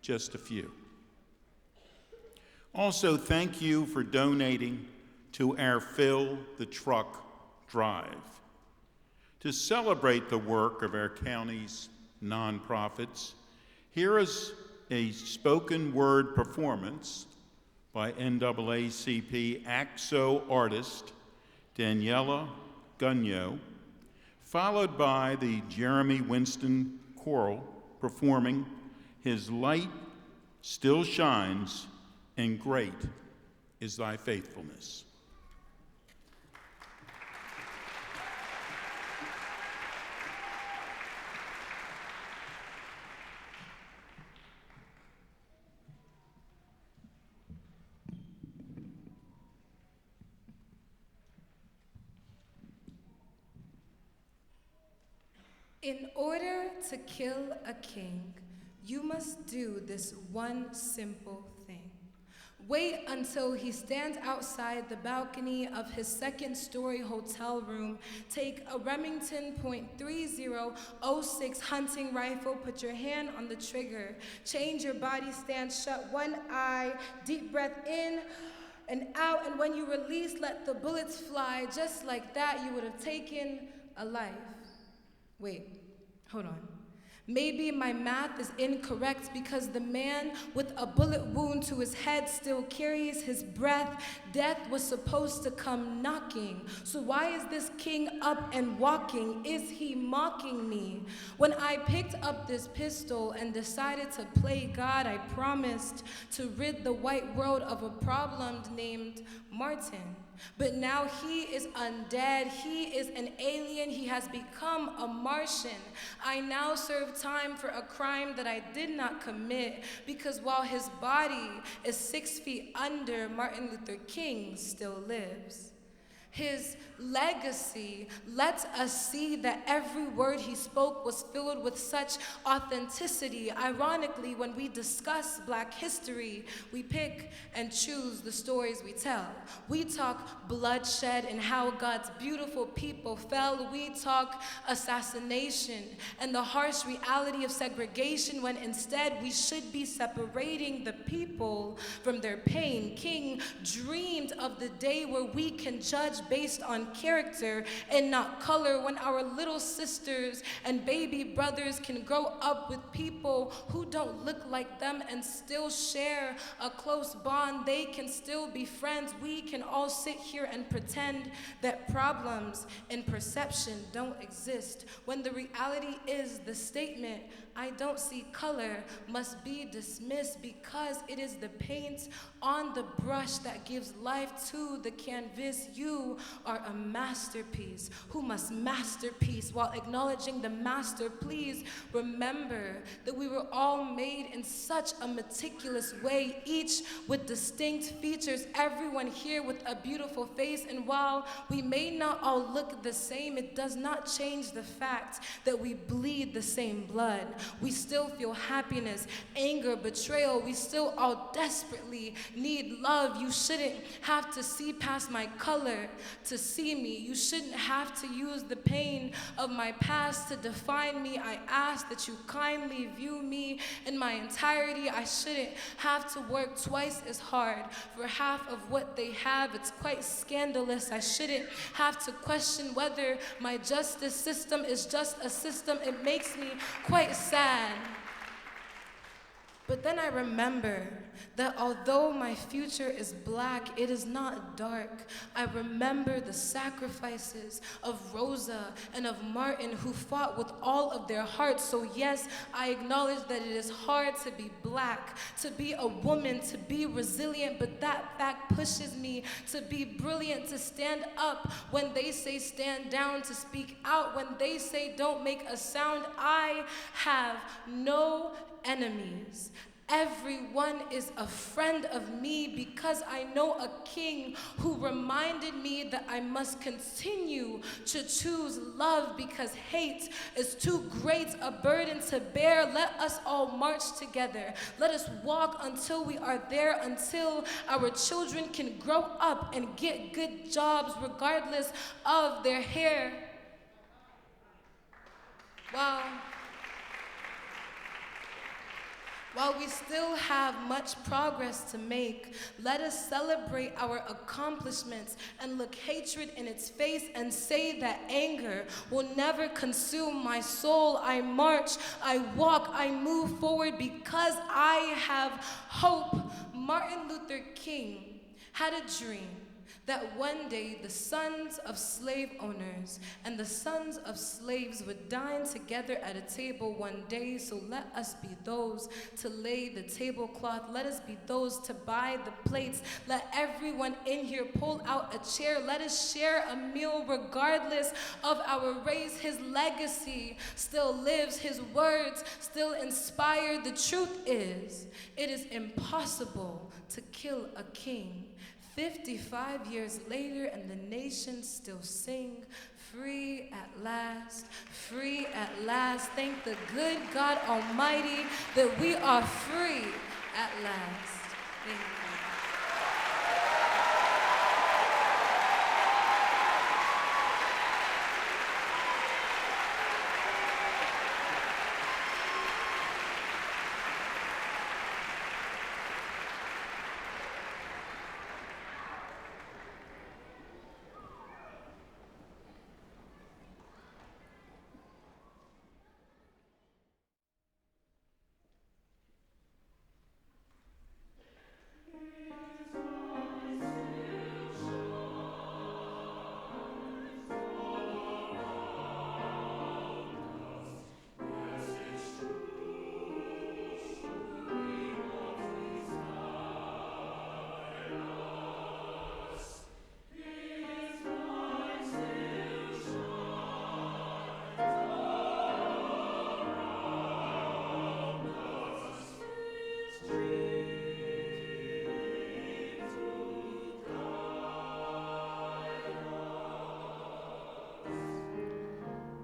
[SPEAKER 22] just a few. Also, thank you for donating to our Fill the Truck Drive. To celebrate the work of our county's nonprofits, here is a spoken word performance by NAACP AXO artist Daniela Gunyo, followed by the Jeremy Winston Choral performing His Light Still Shines and Great is Thy Faithfulness.
[SPEAKER 2] In order to kill a king, you must do this one simple thing. Wait until he stands outside the balcony of his second-story hotel room, take a Remington .3006 hunting rifle, put your hand on the trigger, change your body stance, shut one eye, deep breath in and out, and when you release, let the bullets fly. Just like that, you would have taken a life. Wait, hold on. Maybe my math is incorrect because the man with a bullet wound to his head still carries his breath. Death was supposed to come knocking. So why is this king up and walking? Is he mocking me? When I picked up this pistol and decided to play God, I promised to rid the white world of a problem named Martin. But now he is undead, he is an alien, he has become a Martian. I now serve time for a crime that I did not commit, because while his body is 6 feet under, Martin Luther King still lives. His legacy lets us see that every word he spoke was filled with such authenticity. Ironically, when we discuss Black history, we pick and choose the stories we tell. We talk bloodshed and how God's beautiful people fell. We talk assassination and the harsh reality of segregation, when instead we should be separating the people from their pain. King dreamed of the day where we can judge based on character and not color, when our little sisters and baby brothers can grow up with people who don't look like them and still share a close bond. They can still be friends. We can all sit here and pretend that problems in perception don't exist, when the reality is the statement, I don't see color, must be dismissed, because it is the paint on the brush that gives life to the canvas. You are a masterpiece who must masterpiece while acknowledging the master. Please remember that we were all made in such a meticulous way, each with distinct features, everyone here with a beautiful face. And while we may not all look the same, it does not change the fact that we bleed the same blood. We still feel happiness, anger, betrayal. We still all desperately need love. You shouldn't have to see past my color to see me. You shouldn't have to use the pain of my past to define me. I ask that you kindly view me in my entirety. I shouldn't have to work twice as hard for half of what they have. It's quite scandalous. I shouldn't have to question whether my justice system is just a system. It makes me quite sad. But then I remember that although my future is black, it is not dark. I remember the sacrifices of Rosa and of Martin, who fought with all of their hearts. So yes, I acknowledge that it is hard to be black, to be a woman, to be resilient, but that fact pushes me to be brilliant, to stand up when they say stand down, to speak out when they say don't make a sound. I have no enemies. Everyone is a friend of me because I know a king who reminded me that I must continue to choose love because hate is too great a burden to bear. Let us all march together. Let us walk until we are there, until our children can grow up and get good jobs regardless of their hair. While we still have much progress to make, let us celebrate our accomplishments and look hatred in its face and say that anger will never consume my soul. I march, I walk, I move forward because I have hope. Martin Luther King had a dream that one day the sons of slave owners and the sons of slaves would dine together at a table one day. So let us be those to lay the tablecloth. Let us be those to buy the plates. Let everyone in here pull out a chair. Let us share a meal regardless of our race. His legacy still lives. His words still inspire. The truth is, it is impossible to kill a king. 55 years later, and the nations still sing, free at last, free at last. Thank the good God Almighty that we are free at last. Thank you.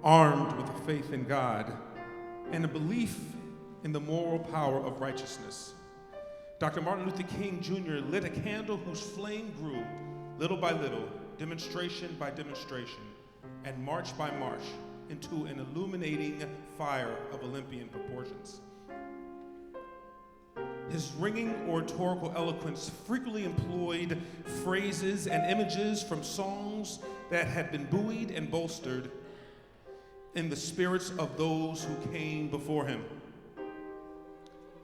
[SPEAKER 3] Armed with a faith in God and a belief in the moral power of righteousness, Dr. Martin Luther King Jr. lit a candle whose flame grew little by little, demonstration by demonstration, and march by march into an illuminating fire of Olympian proportions. His ringing oratorical eloquence frequently employed phrases and images from songs that had been buoyed and bolstered in the spirits of those who came before him.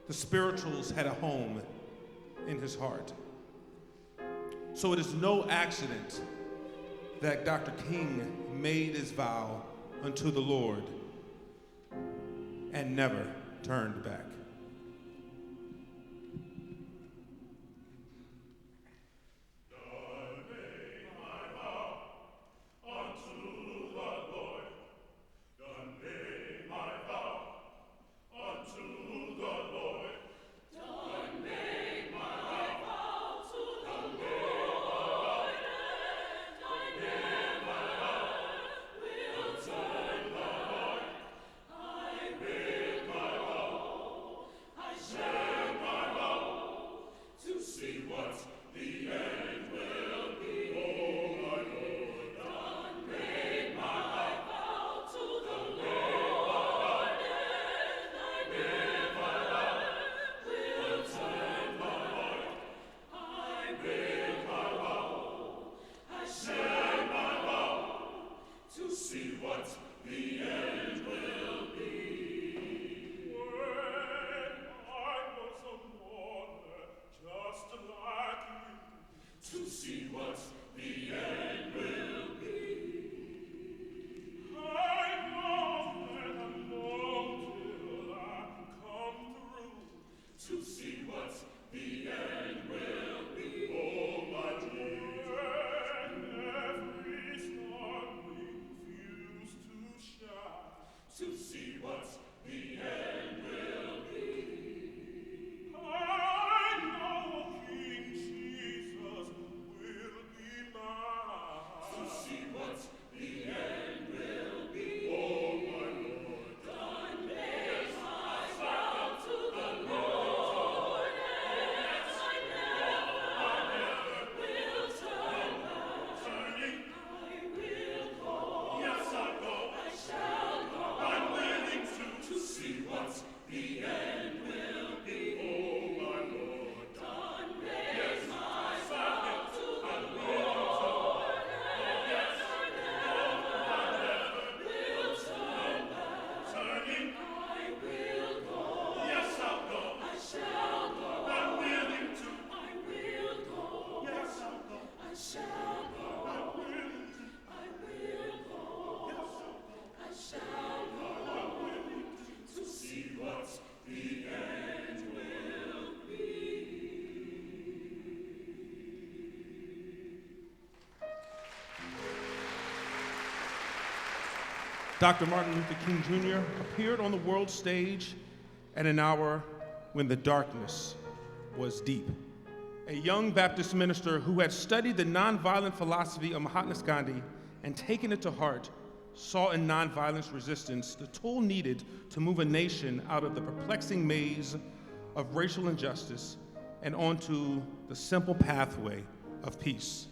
[SPEAKER 3] The spirituals had a home in his heart. So it is no accident that Dr. King made his vow unto the Lord and never turned back. Dr. Martin Luther King Jr. appeared on the world stage at an hour when the darkness was deep. A young Baptist minister who had studied the nonviolent philosophy of Mahatma Gandhi and taken it to heart saw in nonviolence resistance the tool needed to move a nation out of the perplexing maze of racial injustice and onto the simple pathway of peace.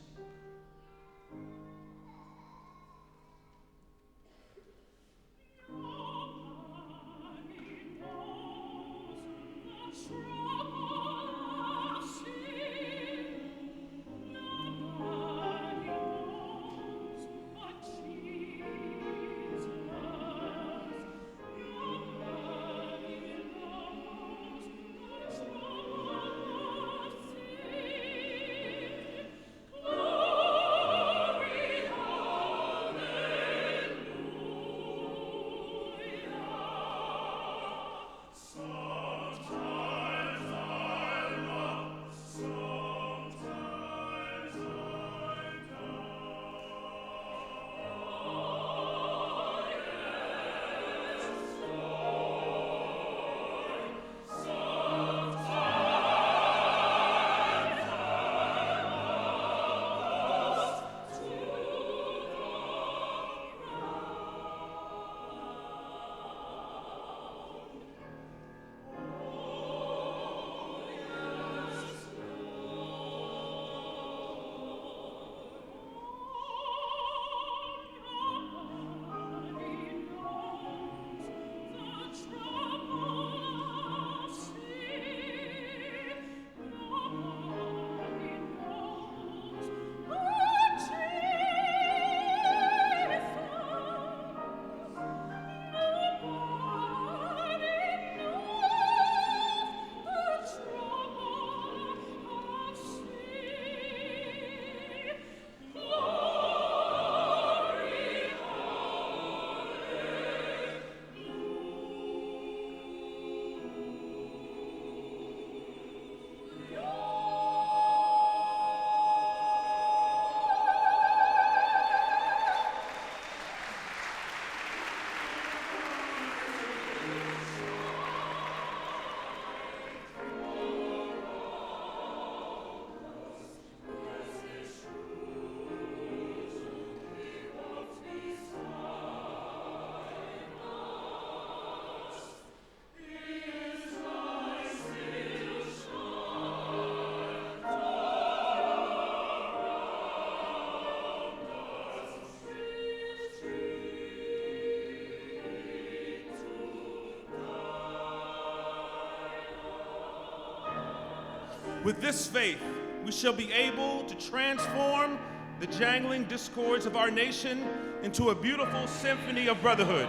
[SPEAKER 3] With this faith, we shall be able to transform the jangling discords of our nation into a beautiful symphony of brotherhood.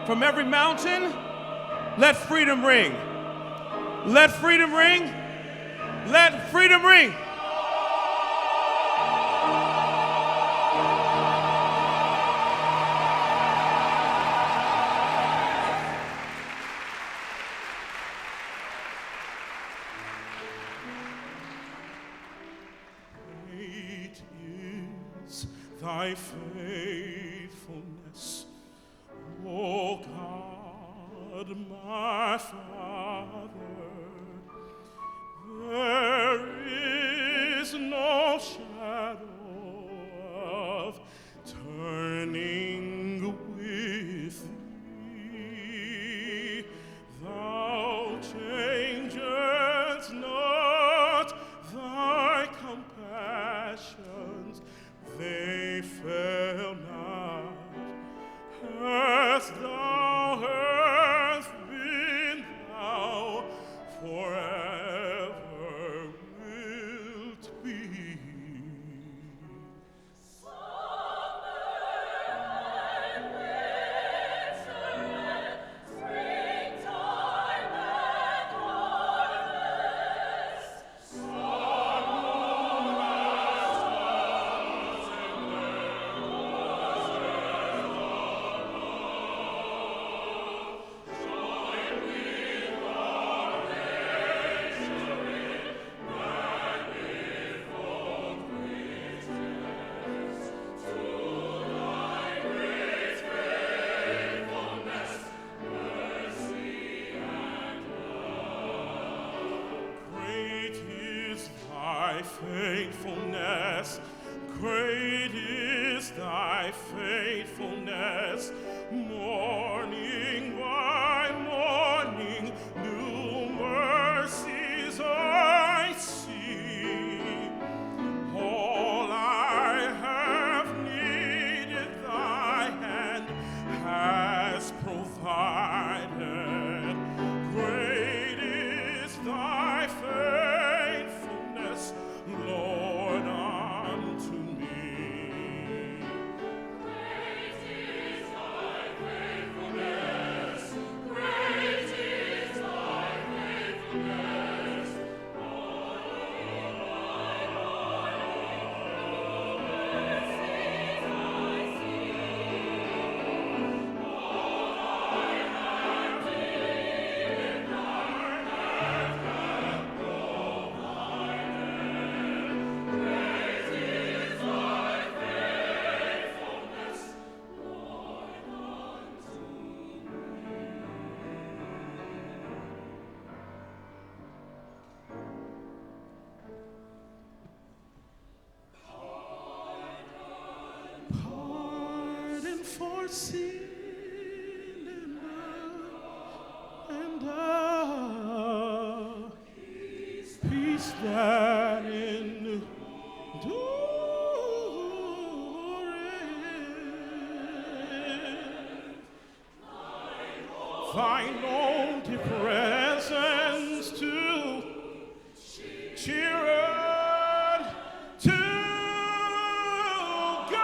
[SPEAKER 3] From every mountain, let freedom ring. Let freedom ring. Let freedom ring.
[SPEAKER 4] Thy faithfulness, O God, my Father. There is no shadow of turning with thee. Thou changest not thy compassions. They fail not, as thou hast been, thou forever wilt be. thy faithfulness. Great is thy faithfulness. Morning by morning, new mercies I see. All I have needed, thy hand has provided. Great is thy faithfulness, Lord, unto me. Great is thy faithfulness. Great is thy faithfulness. Pardon for sin and peace that endureth. Thine own presence to cheer us to guide,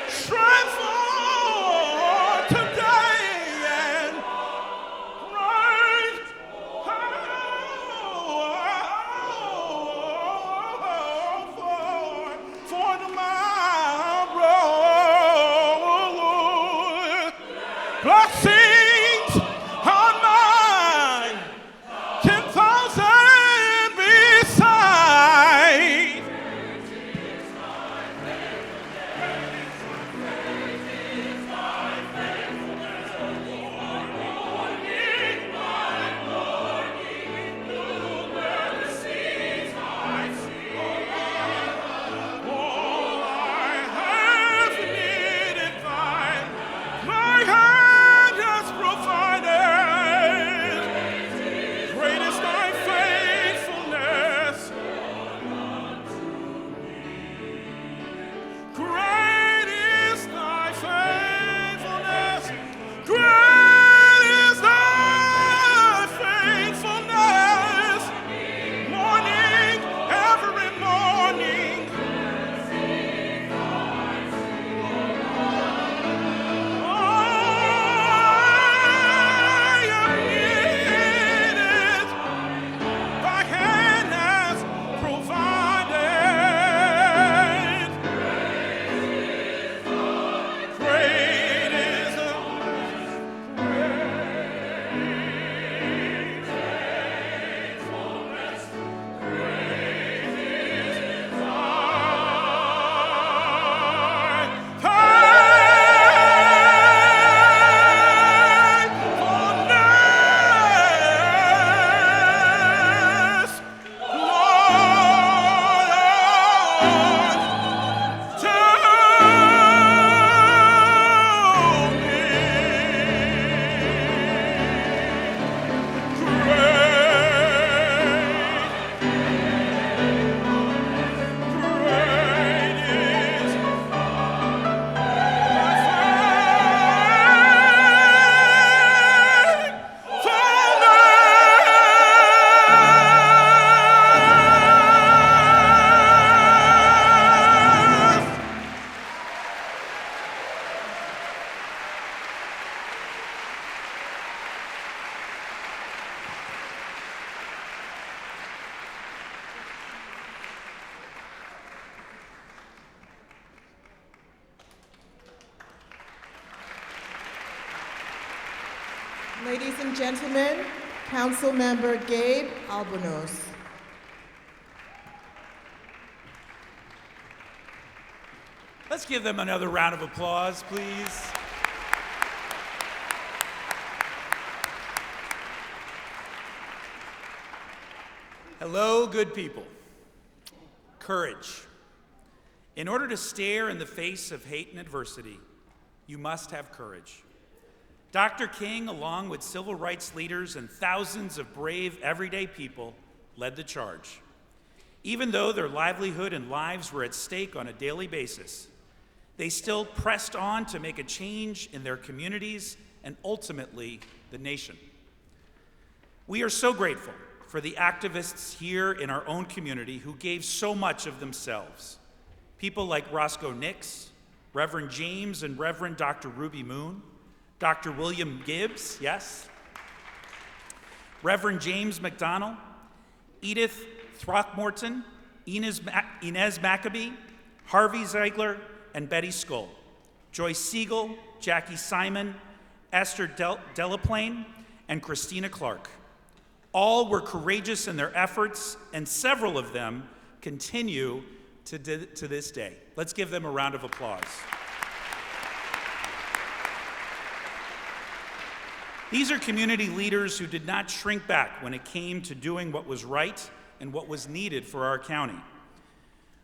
[SPEAKER 4] strength for today and right for tomorrow. Blessings on mine, 10,000 beside. All I have needed, my hand has provided. Great is thy faithfulness. Great is thy faithfulness. Great is thy faithfulness. Morning, every morning. Thy hand has provided. Great is faithfulness. Great is faithfulness, Lord, to
[SPEAKER 1] Ladies and gentlemen, Council Member Gabe Albonos.
[SPEAKER 5] Let's give them another round of applause, please. Hello, good people. Courage. In order to stare in the face of hate and adversity, you must have courage. Dr. King, along with civil rights leaders and thousands of brave, everyday people, led the charge. Even though their livelihood and lives were at stake on a daily basis, they still pressed on to make a change in their communities and ultimately the nation. We are so grateful for the activists here in our own community who gave so much of themselves. People like Roscoe Nix, Reverend James and Reverend Dr. Ruby Moon, Dr. William Gibbs, yes, Reverend James McDonnell, Edith Throckmorton, Inez Maccabee, Harvey Ziegler, and Betty Skull, Joyce Siegel, Jackie Simon, Esther Delaplane, and Christina Clark. All were courageous in their efforts, and several of them continue to this day. Let's give them a round of applause. These are community leaders who did not shrink back when it came to doing what was right and what was needed for our county.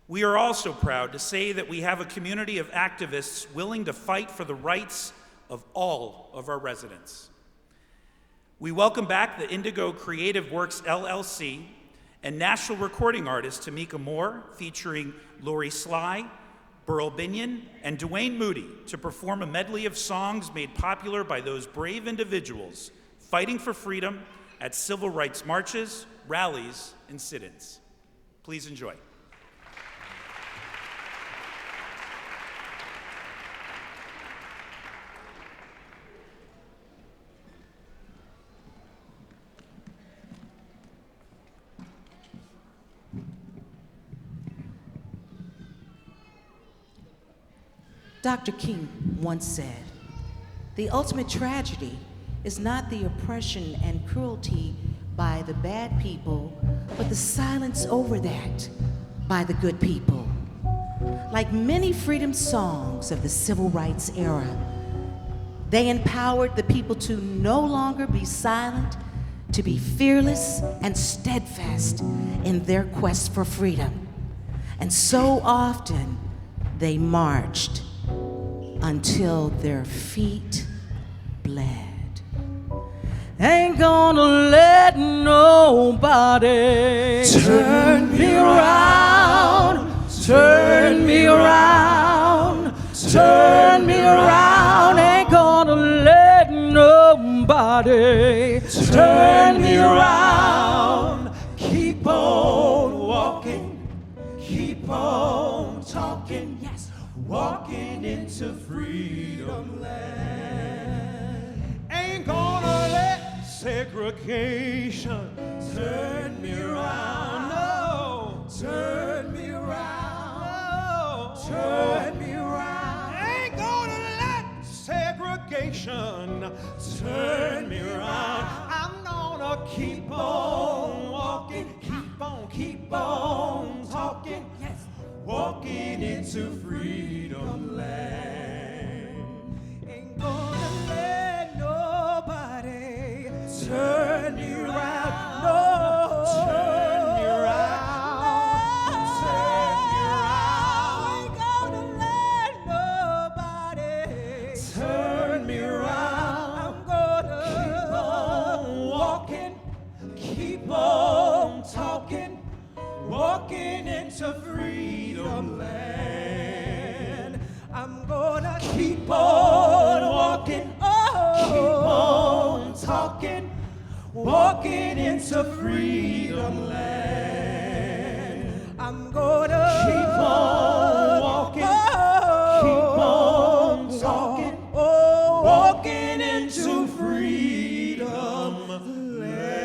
[SPEAKER 5] We are also proud to say that we have a community of activists willing to fight for the rights of all of our residents. We welcome back the Indigo Creative Works LLC and national recording artist Tamika Moore, featuring Lori Sly, Burl Binion, and Dwayne Moody to perform a medley of songs made popular by those brave individuals fighting for freedom at civil rights marches, rallies, and sit-ins. Please enjoy.
[SPEAKER 20] Dr. King once said, "The ultimate tragedy is not the oppression and cruelty by the bad people, but the silence over that by the good people." Like many freedom songs of the civil rights era, they empowered the people to no longer be silent, to be fearless and steadfast in their quest for freedom. And so often they marched until their feet bled. Ain't gonna let nobody turn me around, turn me around, turn me around. Ain't gonna let nobody turn me around. Keep on walking, keep on talking, yes, walking into freedom land.
[SPEAKER 19] Ain't gonna let segregation turn me around. No, turn me around. No, turn me around. Ain't gonna let segregation turn me around. I'm gonna keep on walking, keep on talking, yes, walking into freedom land. Ain't gonna let nobody turn me around. No, turn me around. No, turn me around. Ain't gonna let nobody turn me around. I'm gonna keep on walking, keep on talking, walking into freedom land. I'm gonna keep on walking, keep on talking, walking into freedom land. I'm gonna keep on walking, keep on talking, walking into freedom land.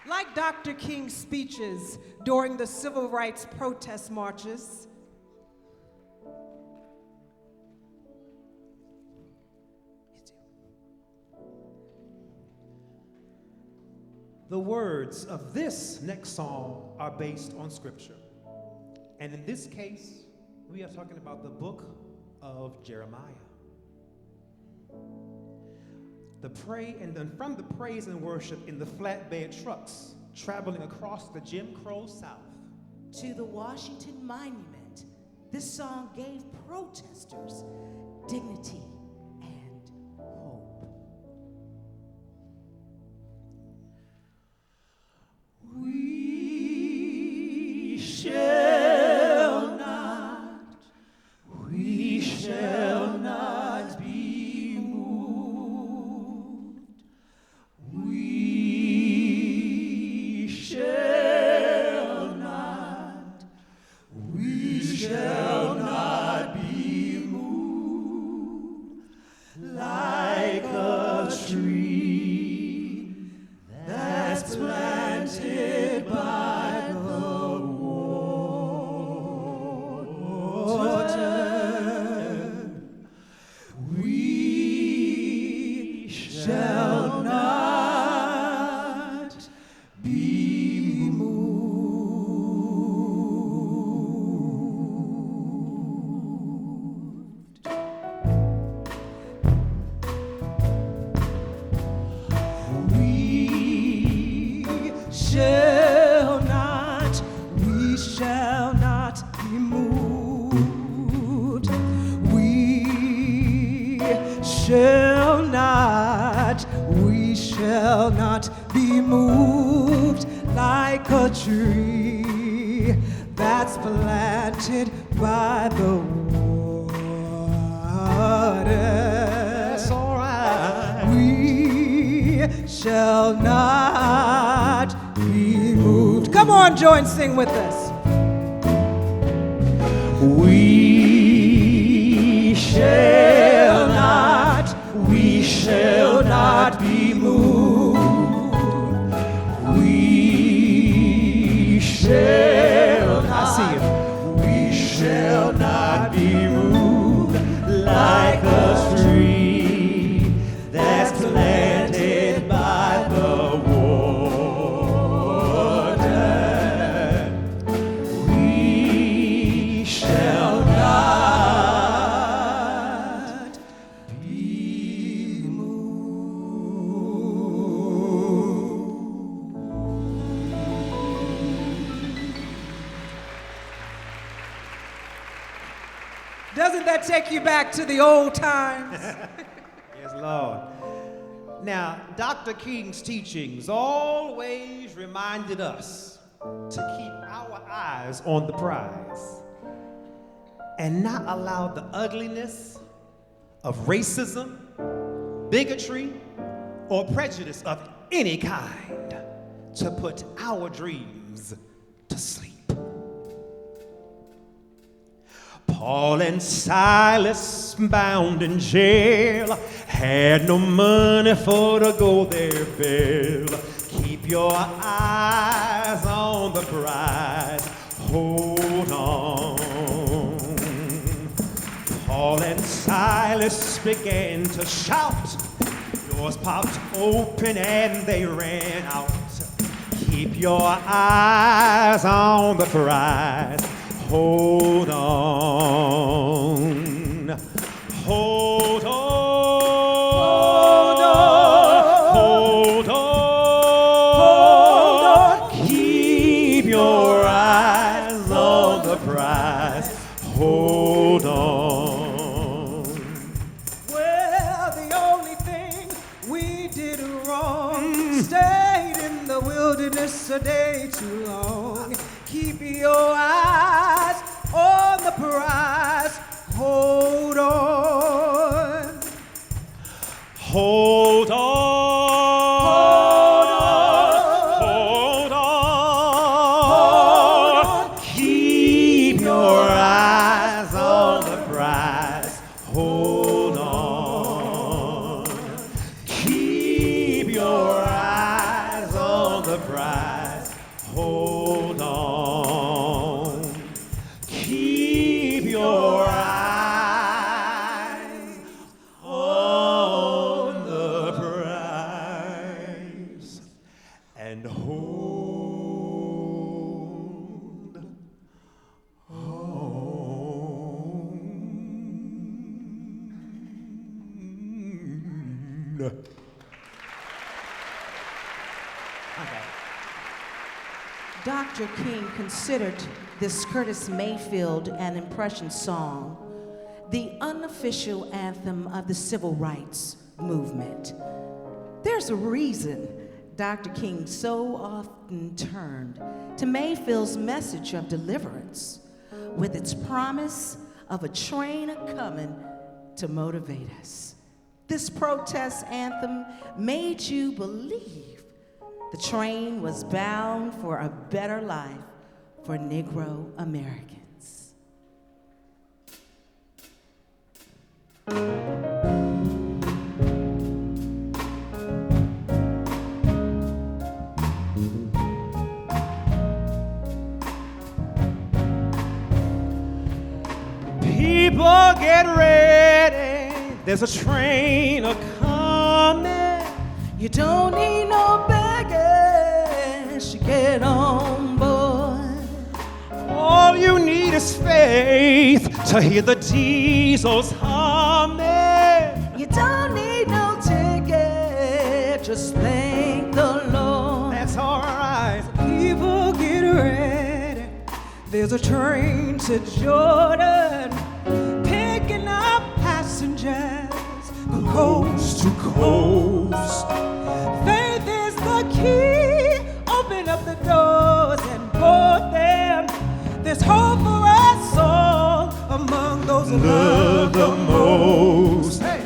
[SPEAKER 21] Like Dr. King's speeches during the civil rights protest marches,
[SPEAKER 19] the words of this next song are based on scripture. And in this case, we are talking about the book of Jeremiah. And then from the praise and worship in the flatbed trucks traveling across the Jim Crow South
[SPEAKER 20] to the Washington Monument, this song gave protesters dignity and hope.
[SPEAKER 4] We shall not be moved. We shall not be moved like a tree that's planted by the water. We shall not be moved. We shall not be moved. We shall not be moved like a tree that's planted by the water. That's all right. We shall not be moved. Come on, join, sing with us. We shall not be moved. We shall not, I see you. We shall not be moved like a tree that's planted by the water. We shall not be
[SPEAKER 21] Doesn't that take you back to the old times?
[SPEAKER 19] Yes, Lord. Now, Dr. King's teachings always reminded us to keep our eyes on the prize and not allow the ugliness of racism, bigotry, or prejudice of any kind to put our dreams to sleep. Paul and Silas, bound in jail, had no money for to go their bail. Keep your eyes on the prize, hold on. Paul and Silas began to shout, doors popped open and they ran out. Keep your eyes on the prize, hold on, hold on, hold on, keep your eyes on the prize, hold on.
[SPEAKER 21] Well, the only thing we did wrong, stayed in the wilderness a day too long. Keep your eyes on the prize, hold on.
[SPEAKER 19] Hold on, hold on, keep your eyes on the prize, hold on, keep your eyes on the prize, hold on, keep your
[SPEAKER 20] Okay. Dr. King considered this Curtis Mayfield an impression song the unofficial anthem of the civil rights movement. There's a reason Dr. King so often turned to Mayfield's message of deliverance with its promise of a train a-coming to motivate us. This protest anthem made you believe the train was bound for a better life for Negro Americans.
[SPEAKER 19] People get ready, there's a train a-coming.
[SPEAKER 20] You don't need no baggage to get on board.
[SPEAKER 19] All you need is faith to hear the diesels humming.
[SPEAKER 20] You don't need no ticket, just thank the Lord.
[SPEAKER 19] That's all right.
[SPEAKER 21] People get ready, there's a train to Jordan, picking up passengers coast to coast. Faith is the key, open up the doors and board them. There's hope for us all among those who love the most. Hey.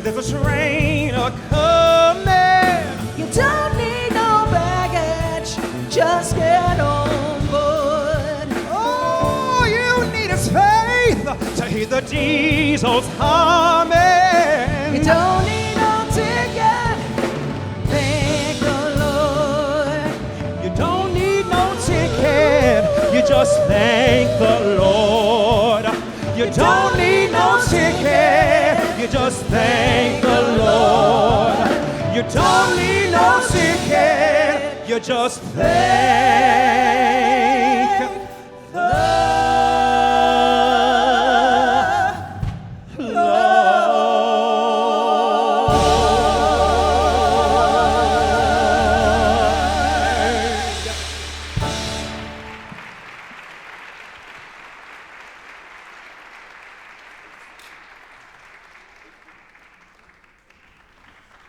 [SPEAKER 19] There's a train a-coming.
[SPEAKER 20] You don't need no baggage, just get on board.
[SPEAKER 19] All you need is faith to hear the diesels humming.
[SPEAKER 20] You don't need no ticket, thank the Lord.
[SPEAKER 19] You don't need no ticket, you just thank the Lord. You don't need no ticket, you just thank the Lord. You don't need no ticket, you just thank the Lord.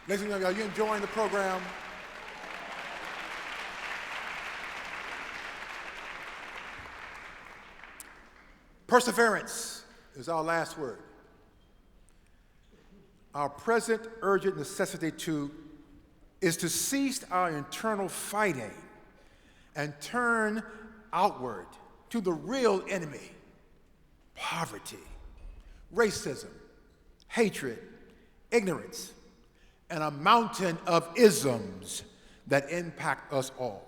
[SPEAKER 8] Ladies and gentlemen, are you enjoying the program? Perseverance is our last word. Our present urgent necessity is to cease our internal fighting and turn outward to the real enemy: poverty, racism, hatred, ignorance, and a mountain of isms that impact us all.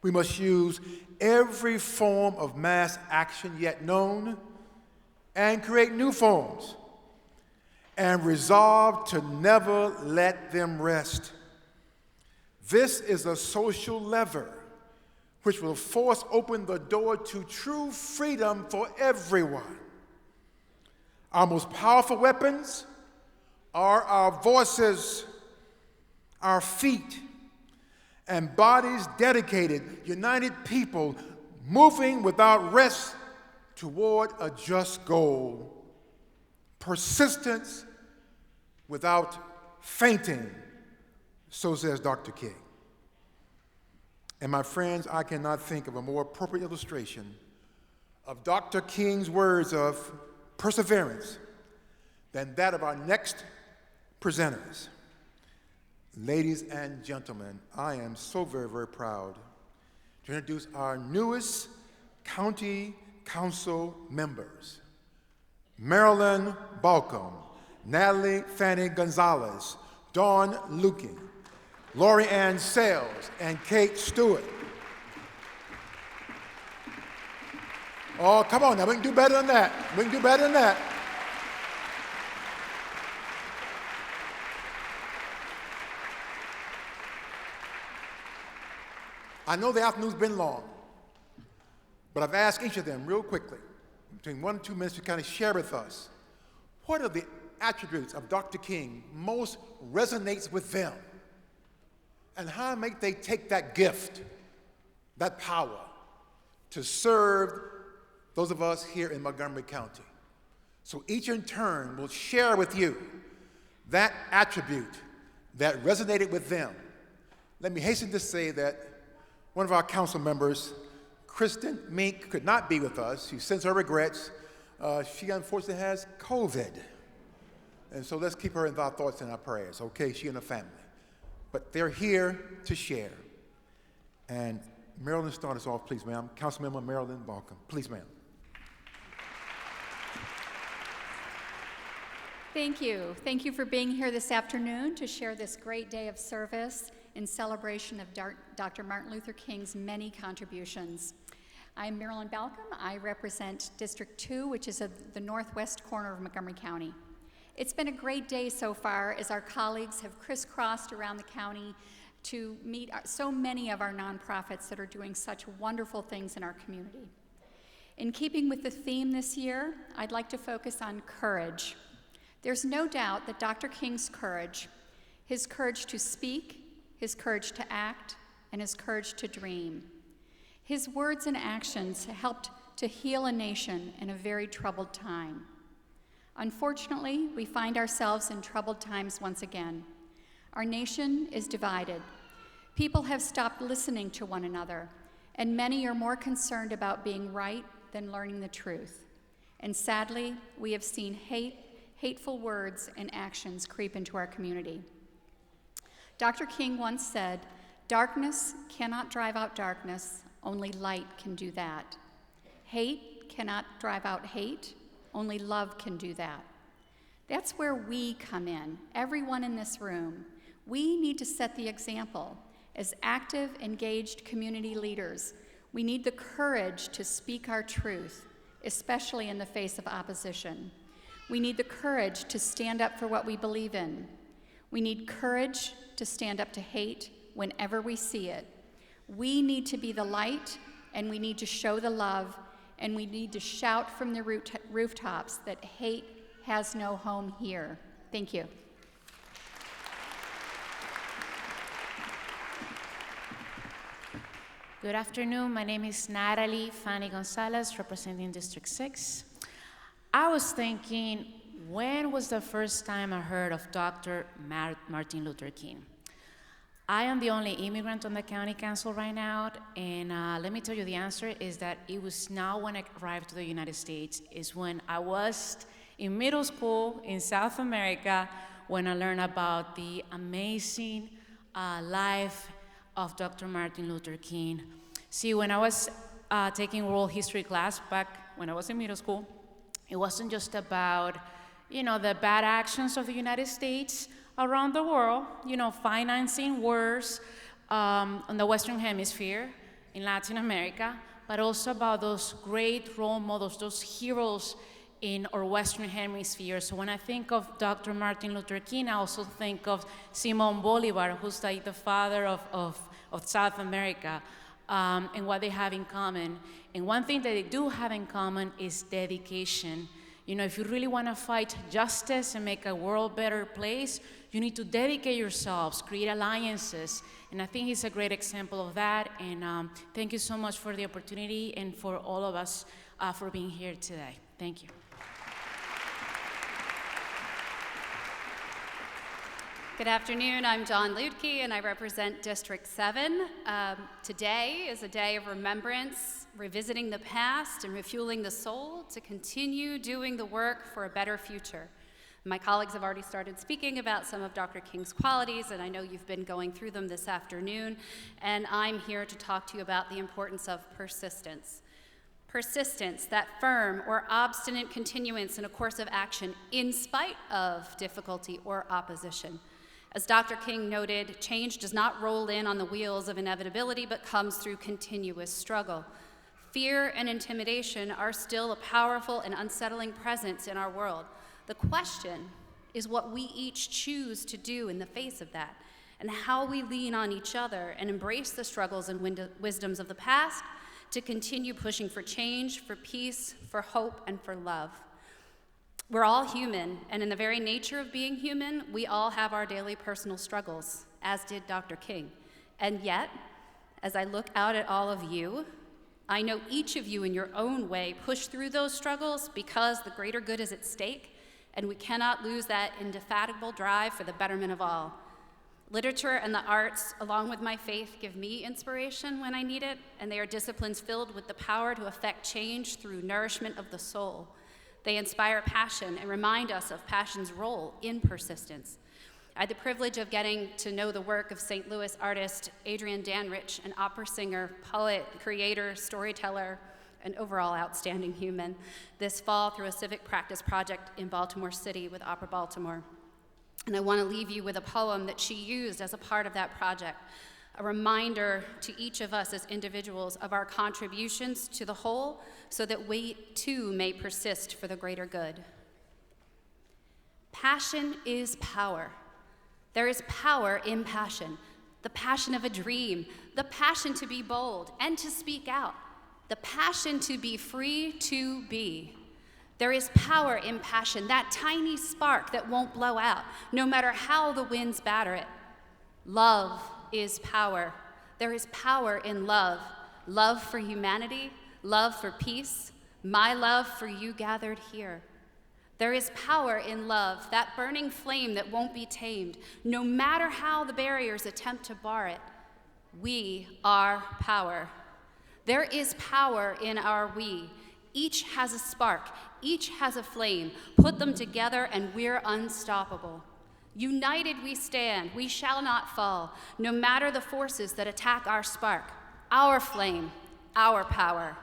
[SPEAKER 8] We must use every form of mass action yet known and create new forms and resolve to never let them rest. This is a social lever which will force open the door to true freedom for everyone. Our most powerful weapons are our voices, our feet, and bodies dedicated, united people moving without rest toward a just goal. Persistence without fainting, so says Dr. King. And my friends, I cannot think of a more appropriate illustration of Dr. King's words of perseverance than that of our next presenters. Ladies and gentlemen, I am so very, very proud to introduce our newest county council members: Marilyn Balcom, Natalie Fanny Gonzalez, Dawn Lukin, Lori Ann Sales, and Kate Stewart. Oh, come on now, we can do better than that. We can do better than that. I know the afternoon's been long, but I've asked each of them real quickly, between 1 and 2 minutes, to kind of share with us what are the attributes of Dr. King most resonates with them, and how might they take that gift, that power, to serve those of us here in Montgomery County. So each in turn will share with you that attribute that resonated with them. Let me hasten to say that one of our council members, Kristen Mink, could not be with us. She sends her regrets. She unfortunately has COVID. And so let's keep her in our thoughts and our prayers, okay? She and her family. But they're here to share. And Marilyn, start us off, please, ma'am. Councilmember Marilyn Balcom. Please, ma'am.
[SPEAKER 6] Thank you. Thank you for being here this afternoon to share this great day of service in celebration of Dr. Martin Luther King's many contributions. I'm Marilyn Balcom. I represent District 2, which is the northwest corner of Montgomery County. It's been a great day so far as our colleagues have crisscrossed around the county to meet so many of our nonprofits that are doing such wonderful things in our community. In keeping with the theme this year, I'd like to focus on courage. There's no doubt that Dr. King's courage, his courage to speak, his courage to act, and his courage to dream. His words and actions helped to heal a nation in a very troubled time. Unfortunately, we find ourselves in troubled times once again. Our nation is divided. People have stopped listening to one another, and many are more concerned about being right than learning the truth. And sadly, we have seen hateful words and actions creep into our community. Dr. King once said, "Darkness cannot drive out darkness, only light can do that. Hate cannot drive out hate, only love can do that." That's where we come in, everyone in this room. We need to set the example. As active, engaged community leaders, we need the courage to speak our truth, especially in the face of opposition. We need the courage to stand up for what we believe in. We need courage to stand up to hate whenever we see it. We need to be the light, and we need to show the love, and we need to shout from the rooftops that hate has no home here. Thank you.
[SPEAKER 7] Good afternoon. My name is Natalie Fanny Gonzalez, representing District 6. I was thinking, when was the first time I heard of Dr. Martin Luther King? I am the only immigrant on the county council right now, and let me tell you, the answer is that it was not when I arrived to the United States. It's when I was in middle school in South America when I learned about the amazing life of Dr. Martin Luther King. See, when I was taking world history class back when I was in middle school, it wasn't just about, the bad actions of the United States around the world, financing wars on the Western Hemisphere, in Latin America, but also about those great role models, those heroes in our Western Hemisphere. So when I think of Dr. Martin Luther King, I also think of Simón Bolívar, who's like the father of South America, and what they have in common. And one thing that they do have in common is dedication. If you really want to fight justice and make a world a better place, you need to dedicate yourselves, create alliances. And I think he's a great example of that. And thank you so much for the opportunity and for all of us for being here today. Thank you.
[SPEAKER 23] Good afternoon, I'm Dawn Ludke, and I represent District 7. Today is a day of remembrance, revisiting the past and refueling the soul to continue doing the work for a better future. My colleagues have already started speaking about some of Dr. King's qualities, and I know you've been going through them this afternoon, and I'm here to talk to you about the importance of persistence. Persistence, that firm or obstinate continuance in a course of action in spite of difficulty or opposition. As Dr. King noted, change does not roll in on the wheels of inevitability, but comes through continuous struggle. Fear and intimidation are still a powerful and unsettling presence in our world. The question is what we each choose to do in the face of that. and how we lean on each other and embrace the struggles and wisdoms of the past to continue pushing for change, for peace, for hope, and for love. We're all human, and in the very nature of being human, we all have our daily personal struggles, as did Dr. King. And yet, as I look out at all of you, I know each of you in your own way push through those struggles because the greater good is at stake, and we cannot lose that indefatigable drive for the betterment of all. Literature and the arts, along with my faith, give me inspiration when I need it, and they are disciplines filled with the power to effect change through nourishment of the soul. They inspire passion and remind us of passion's role in persistence. I had the privilege of getting to know the work of St. Louis artist Adrienne Danrich, an opera singer, poet, creator, storyteller, an overall outstanding human, this fall through a civic practice project in Baltimore City with Opera Baltimore. And I want to leave you with a poem that she used as a part of that project, a reminder to each of us as individuals of our contributions to the whole so that we too may persist for the greater good. Passion is power. There is power in passion, the passion of a dream, the passion to be bold and to speak out, the passion to be free to be. There is power in passion, that tiny spark that won't blow out, no matter how the winds batter it. Love is power. There is power in love. Love for humanity, love for peace, my love for you gathered here. There is power in love, that burning flame that won't be tamed, no matter how the barriers attempt to bar it. We are power. There is power in our we. Each has a spark, each has a flame. Put them together and we're unstoppable. United we stand, we shall not fall, no matter the forces that attack our spark, our flame, our power.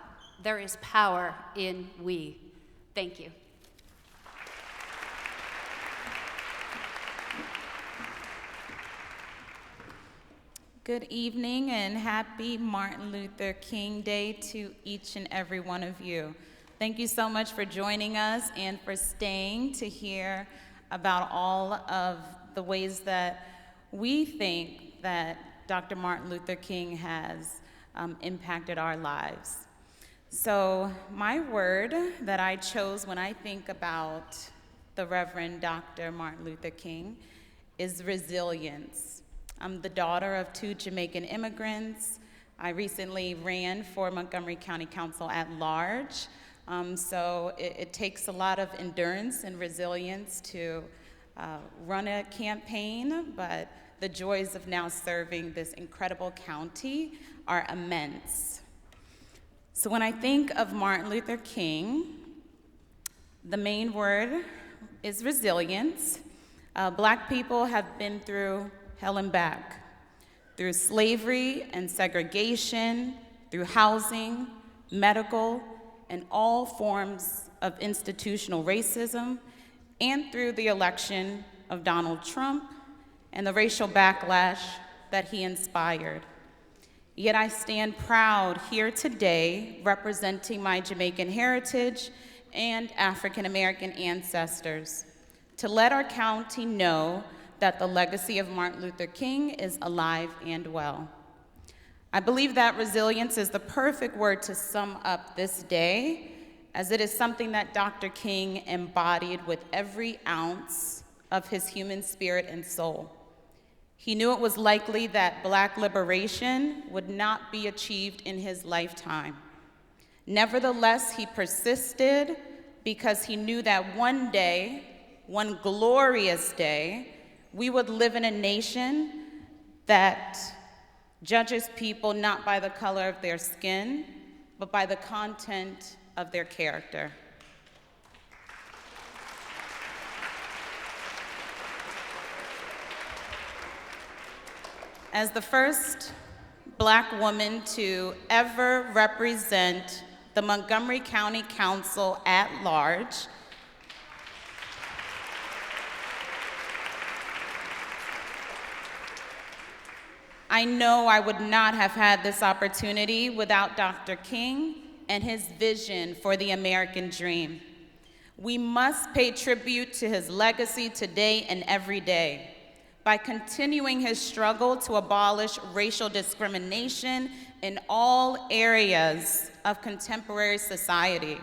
[SPEAKER 23] There is power in we. Thank you.
[SPEAKER 9] Good evening and happy Martin Luther King Day to each and every one of you. Thank you so much for joining us and for staying to hear about all of the ways that we think that Dr. Martin Luther King has impacted our lives. So my word that I chose when I think about the Reverend Dr. Martin Luther King is resilience. I'm the daughter of 2 Jamaican immigrants. I recently ran for Montgomery County Council at large. So it takes a lot of endurance and resilience to run a campaign, but the joys of now serving this incredible county are immense. So when I think of Martin Luther King, the main word is resilience. Black people have been through hell and back, through slavery and segregation, through housing, medical, and all forms of institutional racism, and through the election of Donald Trump and the racial backlash that he inspired. Yet I stand proud here today representing my Jamaican heritage and African American ancestors to let our county know that the legacy of Martin Luther King is alive and well. I believe that resilience is the perfect word to sum up this day, as it is something that Dr. King embodied with every ounce of his human spirit and soul. He knew it was likely that Black liberation would not be achieved in his lifetime. Nevertheless, he persisted because he knew that one day, one glorious day, we would live in a nation that judges people not by the color of their skin, but by the content of their character. As the first Black woman to ever represent the Montgomery County Council at large, I know I would not have had this opportunity without Dr. King and his vision for the American dream. We must pay tribute to his legacy today and every day. by continuing his struggle to abolish racial discrimination in all areas of contemporary society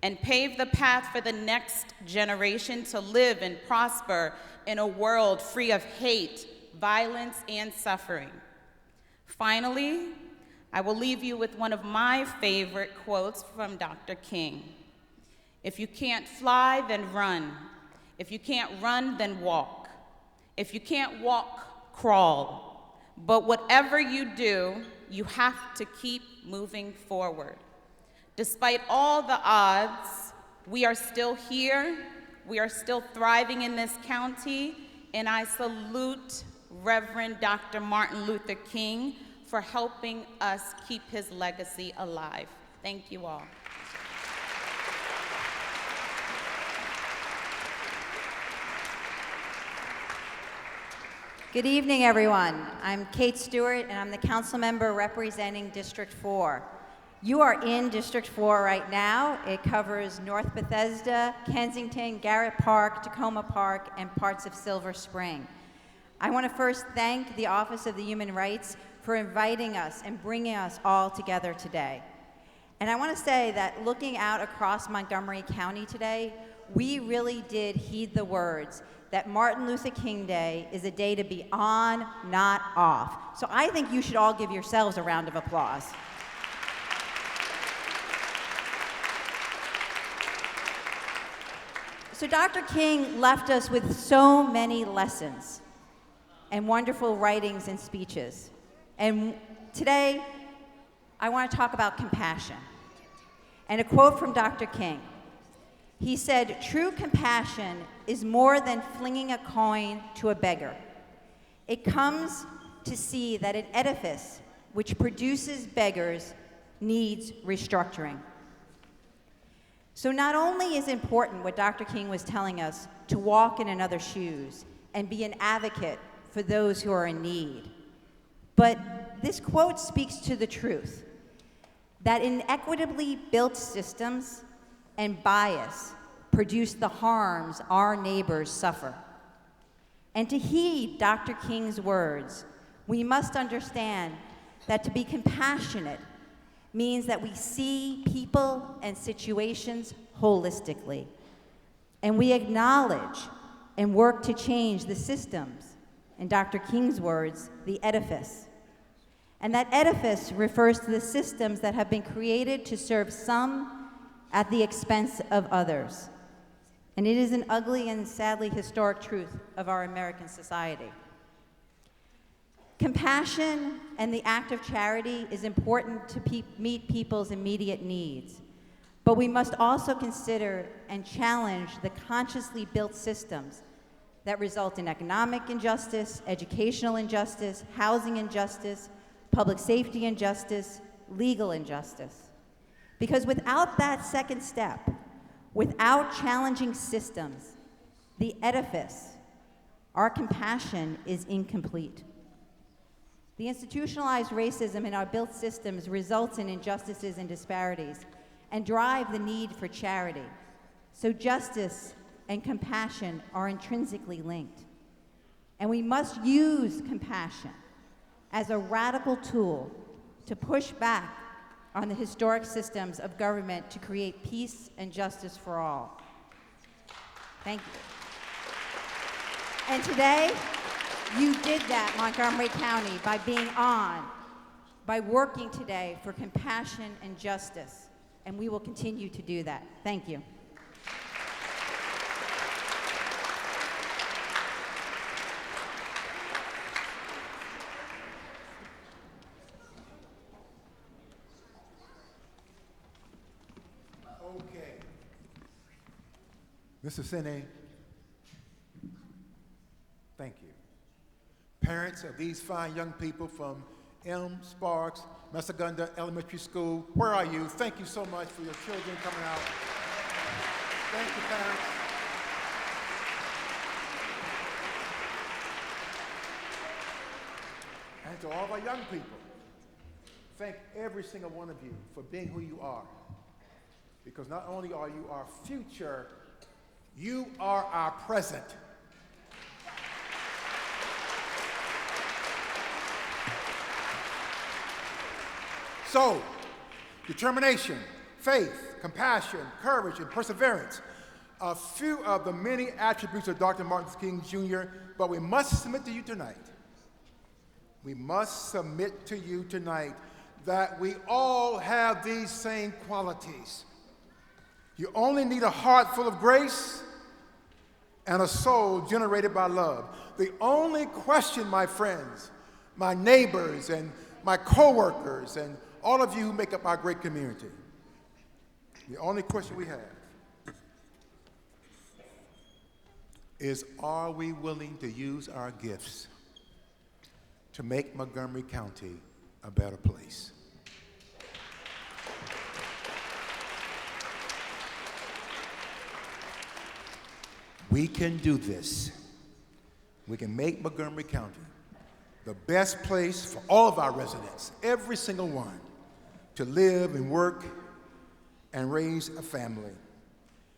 [SPEAKER 9] and pave the path for the next generation to live and prosper in a world free of hate, violence, and suffering. Finally, I will leave you with one of my favorite quotes from Dr. King. If you can't fly, then run. If you can't run, then walk. If you can't walk, crawl. But whatever you do, you have to keep moving forward. Despite all the odds, we are still here, we are still thriving in this county, and I salute Reverend Dr. Martin Luther King for helping us keep his legacy alive. Thank you all.
[SPEAKER 10] Good evening, everyone. I'm Kate Stewart, and I'm the council member representing District 4. You are in District 4 right now. It covers North Bethesda, Kensington, Garrett Park, Tacoma Park, and parts of Silver Spring. I want to first thank the Office of the Human Rights for inviting us and bringing us all together today. And I want to say that looking out across Montgomery County today, we really did heed the words that Martin Luther King Day is a day to be on, not off. So I think you should all give yourselves a round of applause. So Dr. King left us with so many lessons and wonderful writings and speeches. And today, I want to talk about compassion. And a quote from Dr. King. He said, "True compassion is more than flinging a coin to a beggar. It comes to see that an edifice which produces beggars needs restructuring." So not only is it important what Dr. King was telling us to walk in another's shoes and be an advocate for those who are in need, but this quote speaks to the truth that inequitably built systems and bias produce the harms our neighbors suffer. And to heed Dr. King's words, we must understand that to be compassionate means that we see people and situations holistically, and we acknowledge and work to change the systems, in Dr. King's words, the edifice. And that edifice refers to the systems that have been created to serve some at the expense of others. And it is an ugly and sadly historic truth of our American society. Compassion and the act of charity is important to meet people's immediate needs, but we must also consider and challenge the consciously built systems that result in economic injustice, educational injustice, housing injustice, public safety injustice, legal injustice. Because without that second step, without challenging systems, the edifice, our compassion is incomplete. The institutionalized racism in our built systems results in injustices and disparities and drive the need for charity. So justice and compassion are intrinsically linked. And we must use compassion as a radical tool to push back on the historic systems of government to create peace and justice for all. Thank you. And today, you did that, Montgomery County, by being on, by working today for compassion and justice. And we will continue to do that. Thank you.
[SPEAKER 8] Mr. Sine, thank you. Parents of these fine young people from M. Sparks, Massagunder Elementary School, where are you? Thank you so much for your children coming out. Thank you, parents. And to all of our young people, thank every single one of you for being who you are. Because not only are you our future, you are our present. So, determination, faith, compassion, courage, and perseverance. A few of the many attributes of Dr. Martin Luther King Jr., but we must submit to you tonight. We must submit to you tonight that we all have these same qualities. You only need a heart full of grace and a soul generated by love. The only question, my friends, my neighbors, and my coworkers, and all of you who make up our great community, the only question we have is, are we willing to use our gifts to make Montgomery County a better place? We can do this. We can make Montgomery County the best place for all of our residents, every single one, to live and work and raise a family.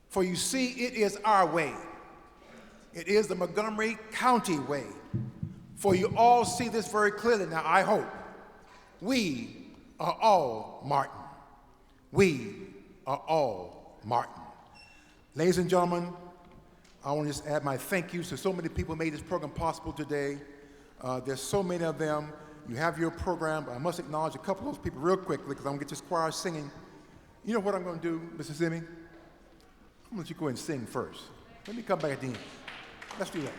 [SPEAKER 8] For you see, it is our way. It is the Montgomery County way. For you all see this very clearly now, I hope. We are all Martin. We are all Martin. Ladies and gentlemen, I want to just add my thank yous to so many people who made this program possible today. There's so many of them. You have your program, but I must acknowledge a couple of those people real quickly because I'm going to get this choir singing. You know what I'm going to do, Mrs. Simi? I'm going to let you go ahead and sing first. Let me come back at the end. Let's do that.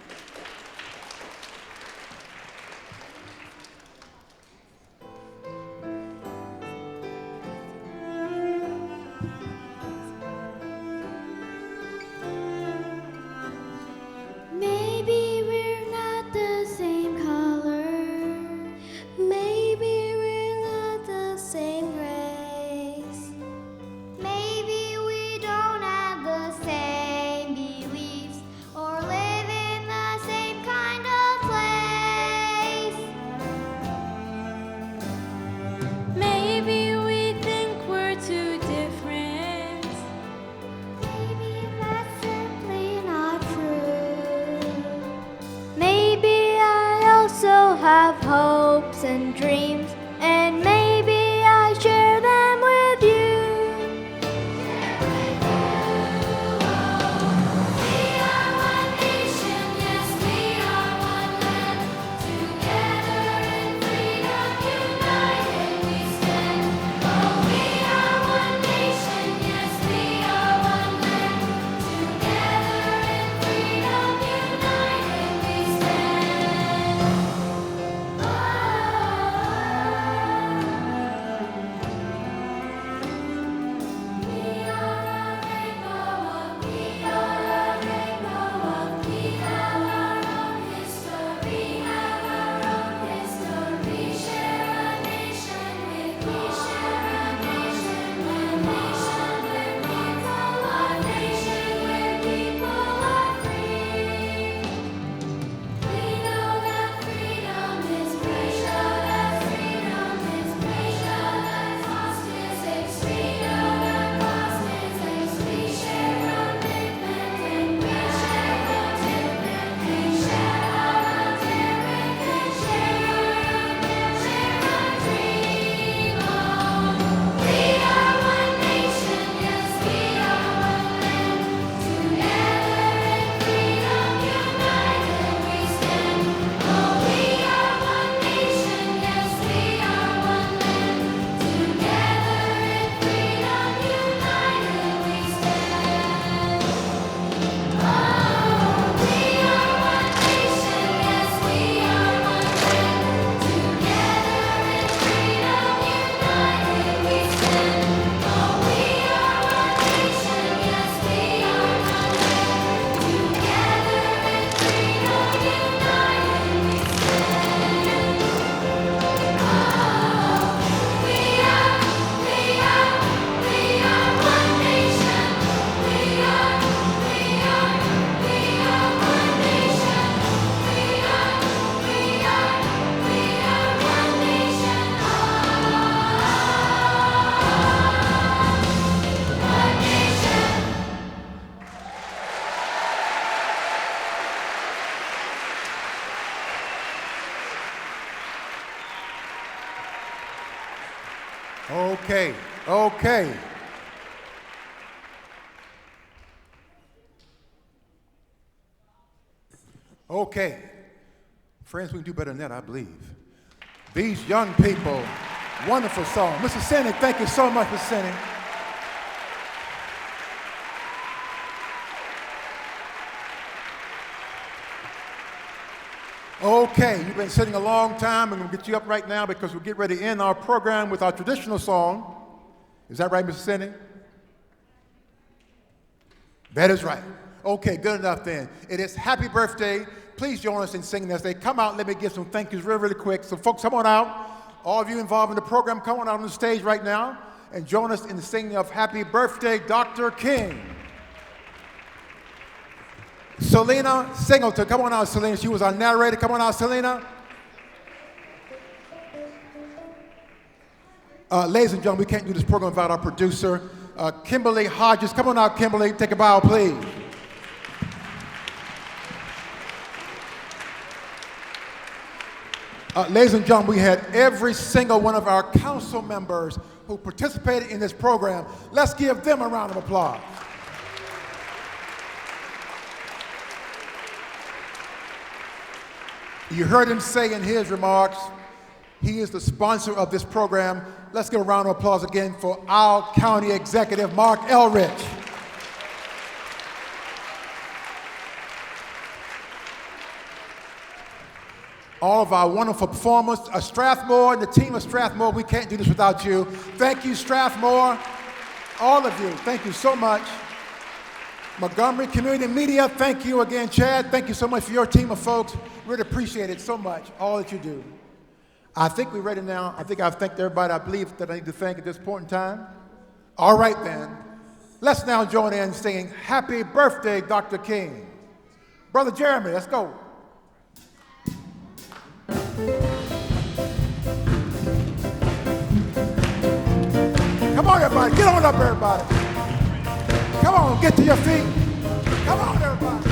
[SPEAKER 11] Maybe we're not the same color. Maybe we're not the same race. Maybe we don't have the same beliefs or live in the same kind of place. Maybe we think we're too different. Maybe that's simply not true. Maybe I also have hopes and dreams, and maybe I share them with you. We are one nation, yes, we are one land. Together in freedom, united we stand. Oh, we are one nation, yes, we are one land. Together in freedom, united we stand. Oh,
[SPEAKER 8] Okay, okay. Okay. Friends, we can do better than that, I believe. These young people, wonderful song. Mr. Senning, thank you so much for singing. Okay, you've been sitting a long time, and we'll get you up right now because we'll get ready to end our program with our traditional song. Is that right, Mr. Senning? That is right. Okay, good enough then. It is Happy Birthday. Please join us in singing as they come out. Let me give some thank yous really, really quick. So folks, come on out. All of you involved in the program, come on out on the stage right now and join us in the singing of Happy Birthday, Dr. King. Selena Singleton, come on out, Selena. She was our narrator. Come on out, Selena. Ladies and gentlemen, we can't do this program without our producer, Kimberly Hodges. Come on out, Kimberly. Take a bow, please. Ladies and gentlemen, we had every single one of our council members who participated in this program. Let's give them a round of applause. You heard him say in his remarks, he is the sponsor of this program. Let's give a round of applause again for our county executive, Mark Elrich. All of our wonderful performers, Strathmore and the team of Strathmore, we can't do this without you. Thank you, Strathmore. All of you, thank you so much. Montgomery Community Media, thank you again. Chad, thank you so much for your team of folks. Really appreciate it so much, all that you do. I think we're ready now. I think I've thanked everybody I believe that I need to thank at this point in time. All right then, let's now join in singing Happy Birthday, Dr. King. Brother Jeremy, let's go. Come on, everybody. Get on up, everybody. Come on, get to your feet. Come on, everybody.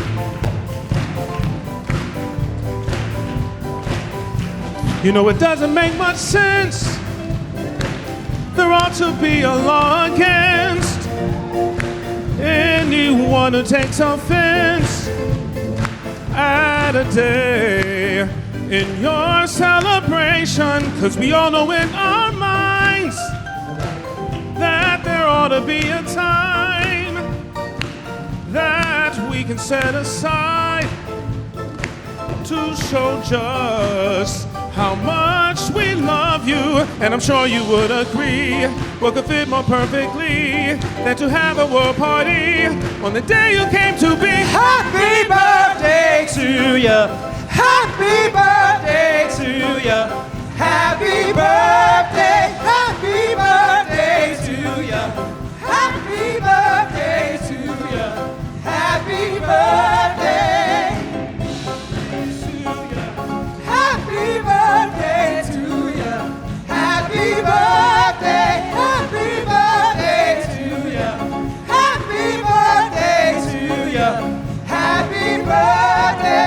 [SPEAKER 3] You know, it doesn't make much sense. There ought to be a law against anyone who takes offense at a day in your celebration, 'cause we all know in our minds that there ought to be a time that we can set aside to show just how much we love you. And I'm sure you would agree, what could fit more perfectly than to have a world party on the day you came to be.
[SPEAKER 4] Happy birthday to you. Happy birthday to you. Happy birthday. Happy birthday to you. Happy birthday to you. Happy birthday to you. Happy birthday to you. Happy birthday. Happy birthday to you. Happy birthday to you. Happy birthday.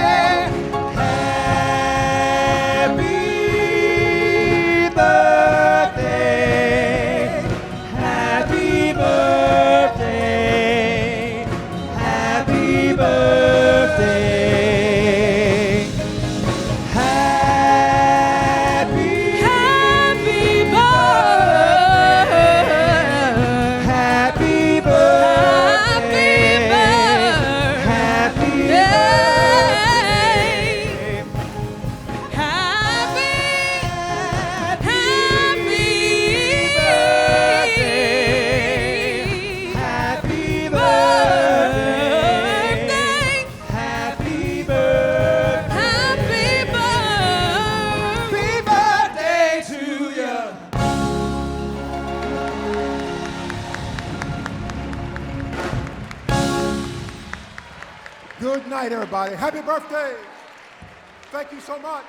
[SPEAKER 8] Good night, everybody. Happy birthday. Thank you so much.